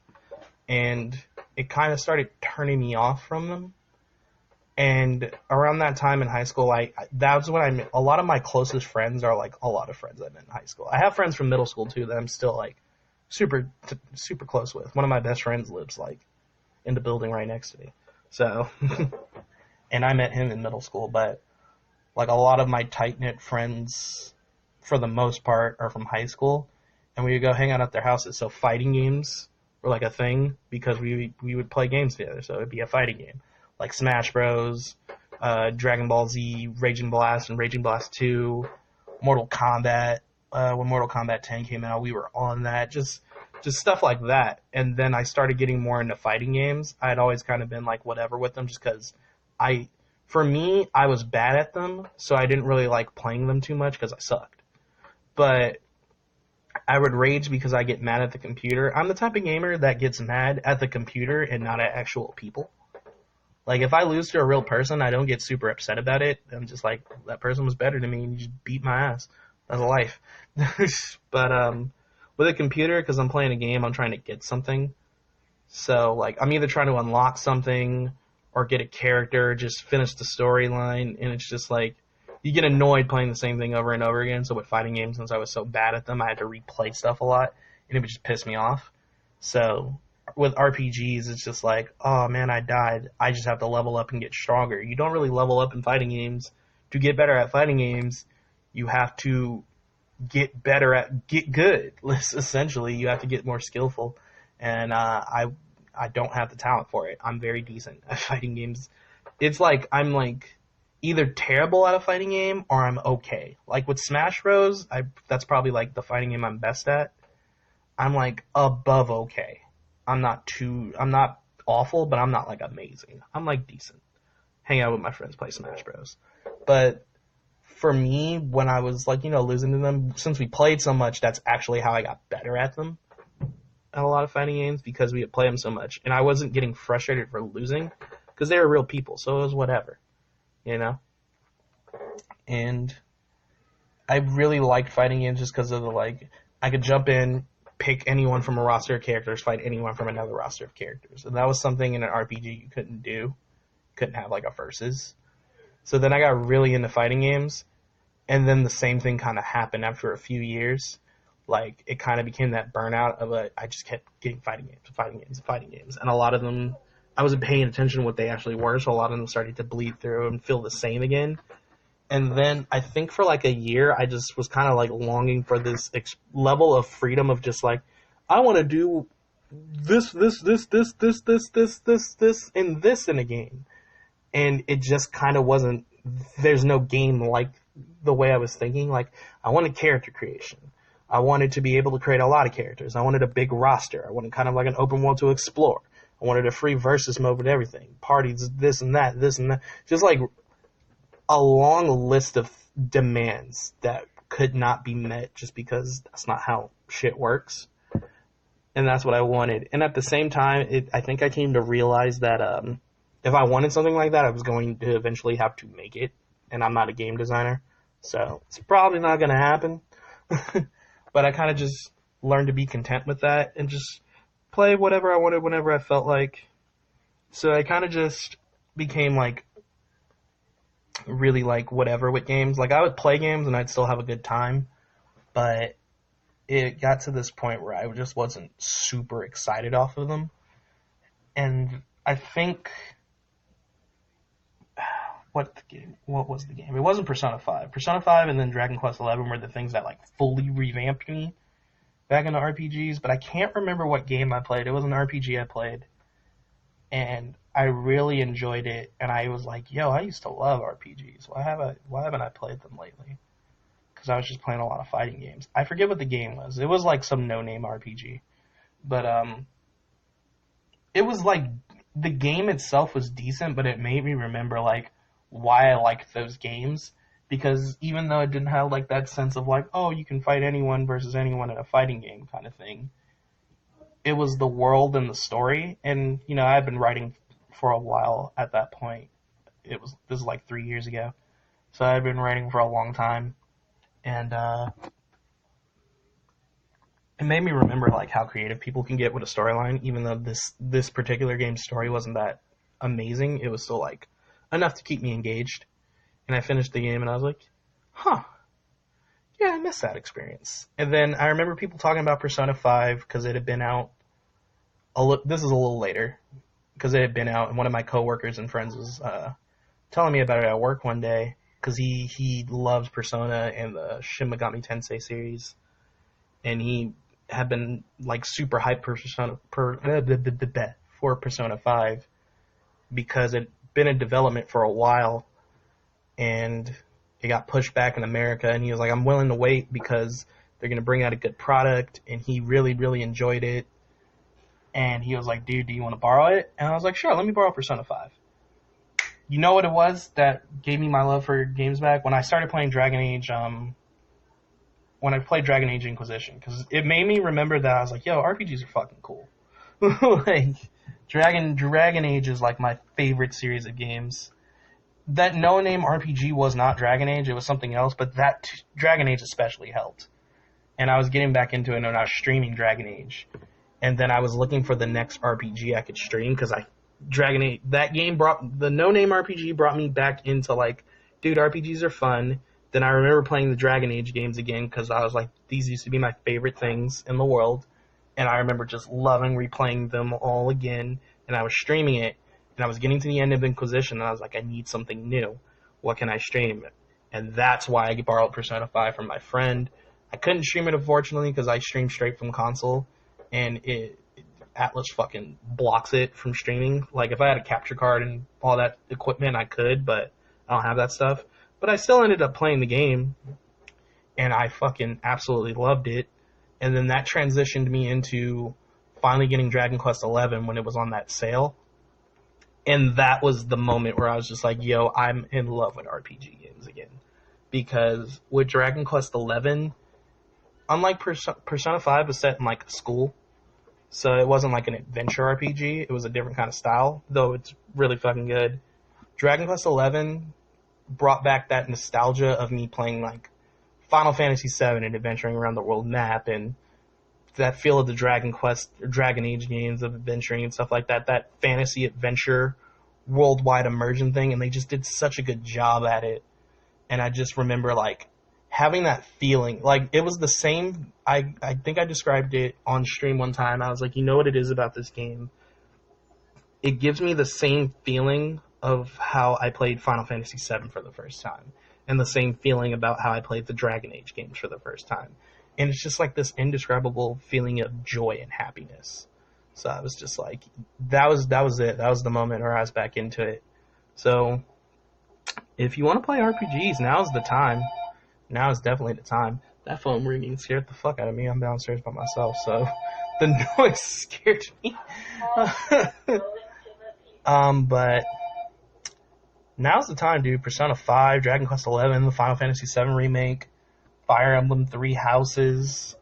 And it kind of started turning me off from them. And around that time in high school, that's when I met a lot of my closest friends are like a lot of friends I met in high school. I have friends from middle school too that I'm still like super close with. One of my best friends lives like in the building right next to me. So, and I met him in middle school, but like a lot of my tight-knit friends, for the most part, are from high school, and we would go hang out at their houses. So fighting games were like a thing because we would play games together. So it'd be a fighting game, like Smash Bros, Dragon Ball Z, Raging Blast, and Raging Blast 2, Mortal Kombat. When Mortal Kombat 10 came out, we were on that. Just stuff like that. And then I started getting more into fighting games. I had always kind of been like whatever with them, just because for me, I was bad at them, so I didn't really like playing them too much because I sucked. But I would rage because I get mad at the computer. I'm the type of gamer that gets mad at the computer and not at actual people. Like, if I lose to a real person, I don't get super upset about it. I'm just like, that person was better than me, and you just beat my ass. That's life. But with a computer, because I'm playing a game, I'm trying to get something. So, like, I'm either trying to unlock something or get a character, just finish the storyline, and it's just like, you get annoyed playing the same thing over and over again. So with fighting games, since I was so bad at them, I had to replay stuff a lot, and it would just piss me off. So with RPGs, it's just like, oh man, I died. I just have to level up and get stronger. You don't really level up in fighting games. To get better at fighting games, you have to get good. Essentially, you have to get more skillful. And I don't have the talent for it. I'm very decent at fighting games. It's like I'm like either terrible at a fighting game or I'm okay. Like with Smash Bros, that's probably like the fighting game I'm best at. I'm like above okay. I'm not awful, but I'm not like amazing. I'm like decent. Hang out with my friends, play Smash Bros. But for me, when I was like, losing to them, since we played so much, that's actually how I got better at them. At a lot of fighting games, because we play them so much. And I wasn't getting frustrated for losing, because they were real people, so it was whatever. And I really liked fighting games just because of I could jump in, pick anyone from a roster of characters, fight anyone from another roster of characters. And that was something in an RPG you couldn't do. You couldn't have like a versus. So then I got really into fighting games, and then the same thing kind of happened after a few years. Like, it kind of became that burnout of I just kept getting fighting games. And a lot of them, I wasn't paying attention to what they actually were, so a lot of them started to bleed through and feel the same again. And then I think for like a year, I just was kind of like longing for this level of freedom of just like, I want to do this, and this in a game. And it just kind of wasn't, there's no game like the way I was thinking. Like, I wanted character creation. I wanted to be able to create a lot of characters. I wanted a big roster. I wanted kind of like an open world to explore. I wanted a free versus mode with everything. Parties, this and that. Just like a long list of demands that could not be met just because that's not how shit works. And that's what I wanted. And at the same time, I think I came to realize that if I wanted something like that, I was going to eventually have to make it. And I'm not a game designer, so it's probably not going to happen. But I kind of just learned to be content with that and just play whatever I wanted whenever I felt like. So I kind of just became like really like whatever with games. Like, I would play games and I'd still have a good time, but it got to this point where I just wasn't super excited off of them. And I think what was the game? It wasn't Persona 5. Persona 5 and then Dragon Quest 11 were the things that like fully revamped me back into RPGs, but I can't remember what game I played. It was an RPG I played, and I really enjoyed it, and I was like, yo, I used to love RPGs. Why haven't I played them lately? Because I was just playing a lot of fighting games. I forget what the game was. It was like some no-name RPG. But it was like, the game itself was decent, but it made me remember like why I liked those games. Because even though it didn't have like that sense of like, oh, you can fight anyone versus anyone in a fighting game kind of thing, it was the world and the story. And, I've been writing for a while at that point. This is like 3 years ago. So I've been writing for a long time. And it made me remember like how creative people can get with a storyline. Even though this particular game's story wasn't that amazing, it was still like enough to keep me engaged. And I finished the game and I was like, huh, yeah, I missed that experience. And then I remember people talking about Persona 5 because it had been out. This is a little later, because it had been out, and one of my coworkers and friends was telling me about it at work one day, because he loves Persona and the Shin Megami Tensei series, and he had been like super hyped for Persona 5 because it'd been in development for a while, and it got pushed back in America, and he was like, I'm willing to wait because they're going to bring out a good product, and he really, really enjoyed it. And he was like, dude, do you want to borrow it? And I was like, sure, let me borrow Persona 5. You know what it was that gave me my love for games back? When I started playing Dragon Age, when I played Dragon Age Inquisition, because it made me remember that I was like, yo, RPGs are fucking cool. Like, Dragon Age is like my favorite series of games. That No Name RPG was not Dragon Age, it was something else, but Dragon Age especially helped. And I was getting back into it and I was streaming Dragon Age. And then I was looking for the next RPG I could stream because Dragon Age, that game the No Name RPG brought me back into like, dude, RPGs are fun. Then I remember playing the Dragon Age games again because I was like, these used to be my favorite things in the world. And I remember just loving replaying them all again. And I was streaming it. And I was getting to the end of Inquisition. And I was like, I need something new. What can I stream? And that's why I borrowed Persona 5 from my friend. I couldn't stream it, unfortunately, because I streamed straight from console. And Atlas fucking blocks it from streaming. Like, if I had a capture card and all that equipment, I could, but I don't have that stuff. But I still ended up playing the game, and I fucking absolutely loved it. And then that transitioned me into finally getting Dragon Quest XI when it was on that sale. And that was the moment where I was just like, yo, I'm in love with RPG games again. Because with Dragon Quest XI, unlike Persona 5 was set in like a school, so it wasn't like an adventure RPG. It was a different kind of style, though it's really fucking good. Dragon Quest XI brought back that nostalgia of me playing like Final Fantasy VII and adventuring around the world map, and that feel of the Dragon Quest or Dragon Age games of adventuring and stuff like that. That fantasy adventure worldwide immersion thing, and they just did such a good job at it. And I just remember like having that feeling, like it was the same. I think I described it on stream one time. I was like, you know what it is about this game? It gives me the same feeling of how I played Final Fantasy VII for the first time, and the same feeling about how I played the Dragon Age games for the first time. And it's just like this indescribable feeling of joy and happiness. So I was just like, that was it. That was the moment where I was back into it. So if you want to play RPGs, now's the time. Now is definitely the time. That phone ringing scared the fuck out of me. I'm downstairs by myself, so the noise scared me. But now's the time, dude. Persona 5, Dragon Quest XI, the Final Fantasy VII Remake, Fire Emblem 3 Houses.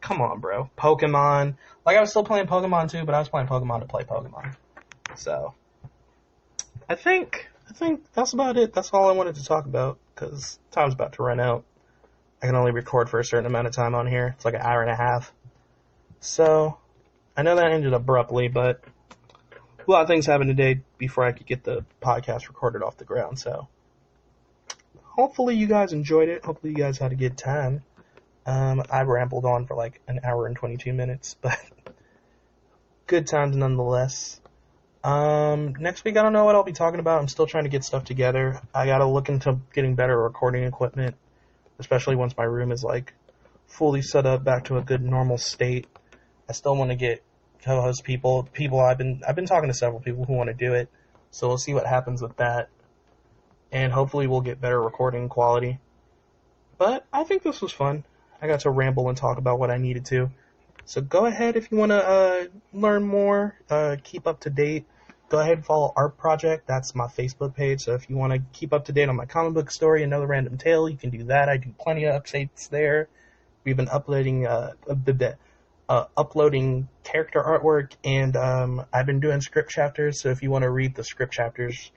Come on, bro. Pokemon. Like, I was still playing Pokemon too, but I was playing Pokemon to play Pokemon. So, I think that's about it. That's all I wanted to talk about, because time's about to run out. I can only record for a certain amount of time on here. It's like an hour and a half. So, I know that ended abruptly, but a lot of things happened today before I could get the podcast recorded off the ground. So, hopefully you guys enjoyed it. Hopefully you guys had a good time. I rambled on for like an hour and 22 minutes, but good times nonetheless. Next week, I don't know what I'll be talking about. I'm still trying to get stuff together. I gotta look into getting better recording equipment, especially once my room is like fully set up back to a good normal state. I still want to get co-host people. I've been talking to several people who want to do it, so we'll see what happens with that. And hopefully we'll get better recording quality. But I think this was fun. I got to ramble and talk about what I needed to. So go ahead if you want to learn more, keep up to date. Go ahead and follow Art Project. That's my Facebook page. So if you want to keep up to date on my comic book story, Another Random Tale, you can do that. I do plenty of updates there. We've been uploading uploading character artwork, and I've been doing script chapters. So if you want to read the script chapters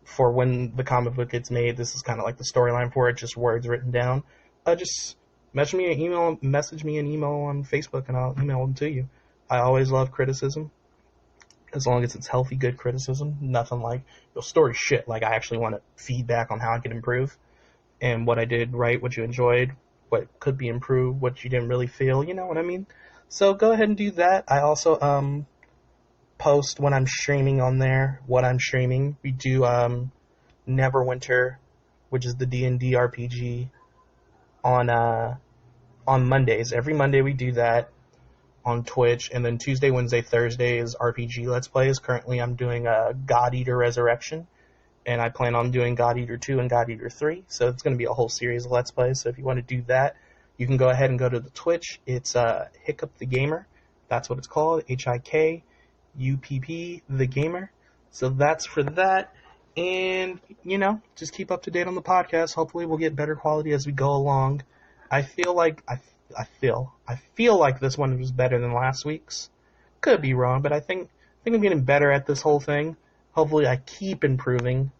for when the comic book gets made, this is kind of like the storyline for it, just words written down. Just message me an email on Facebook, and I'll email them to you. I always love criticism, as long as it's healthy, good criticism. Nothing like, your story shit. Like, I actually want feedback on how I can improve, and what I did right, what you enjoyed, what could be improved, what you didn't really feel, you know what I mean? So go ahead and do that. I also post when I'm streaming on there, what I'm streaming. We do Neverwinter, which is the D&D RPG, on Mondays. Every Monday we do that on Twitch, and then Tuesday, Wednesday, Thursday is RPG Let's Plays. Currently I'm doing God Eater Resurrection, and I plan on doing God Eater 2 and God Eater 3, so it's going to be a whole series of Let's Plays. So if you want to do that, you can go ahead and go to the Twitch. It's HiK-Upp the Gamer. That's what it's called, HiK-Upp the Gamer. So that's for that. And, just keep up to date on the podcast. Hopefully we'll get better quality as we go along. I feel like I feel like this one was better than last week's. Could be wrong, but I think I'm getting better at this whole thing. Hopefully, I keep improving,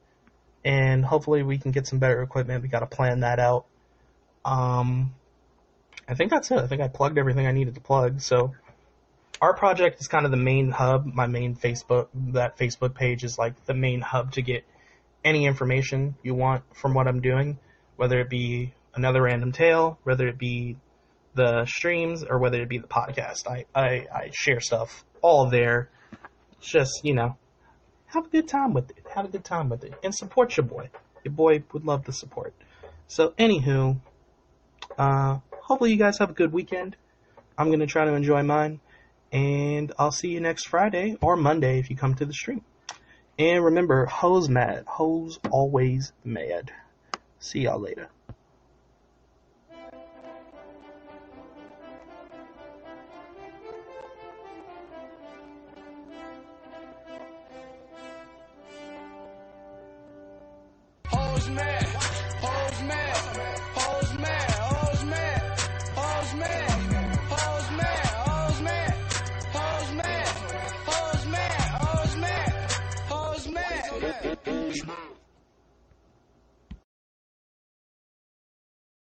and hopefully, we can get some better equipment. We got to plan that out. Um, I think that's it. I think I plugged everything I needed to plug. So our project is kind of the main hub. My main that Facebook page is like the main hub to get any information you want from what I'm doing, whether it be another random tale, whether it be the streams, or whether it be the podcast. I share stuff all there. It's just, have a good time with it. Have a good time with it. And support your boy. Your boy would love the support. So, anywho, hopefully you guys have a good weekend. I'm going to try to enjoy mine. And I'll see you next Friday or Monday if you come to the stream. And remember, hoes mad. Hoes always mad. See y'all later. Hoes mad.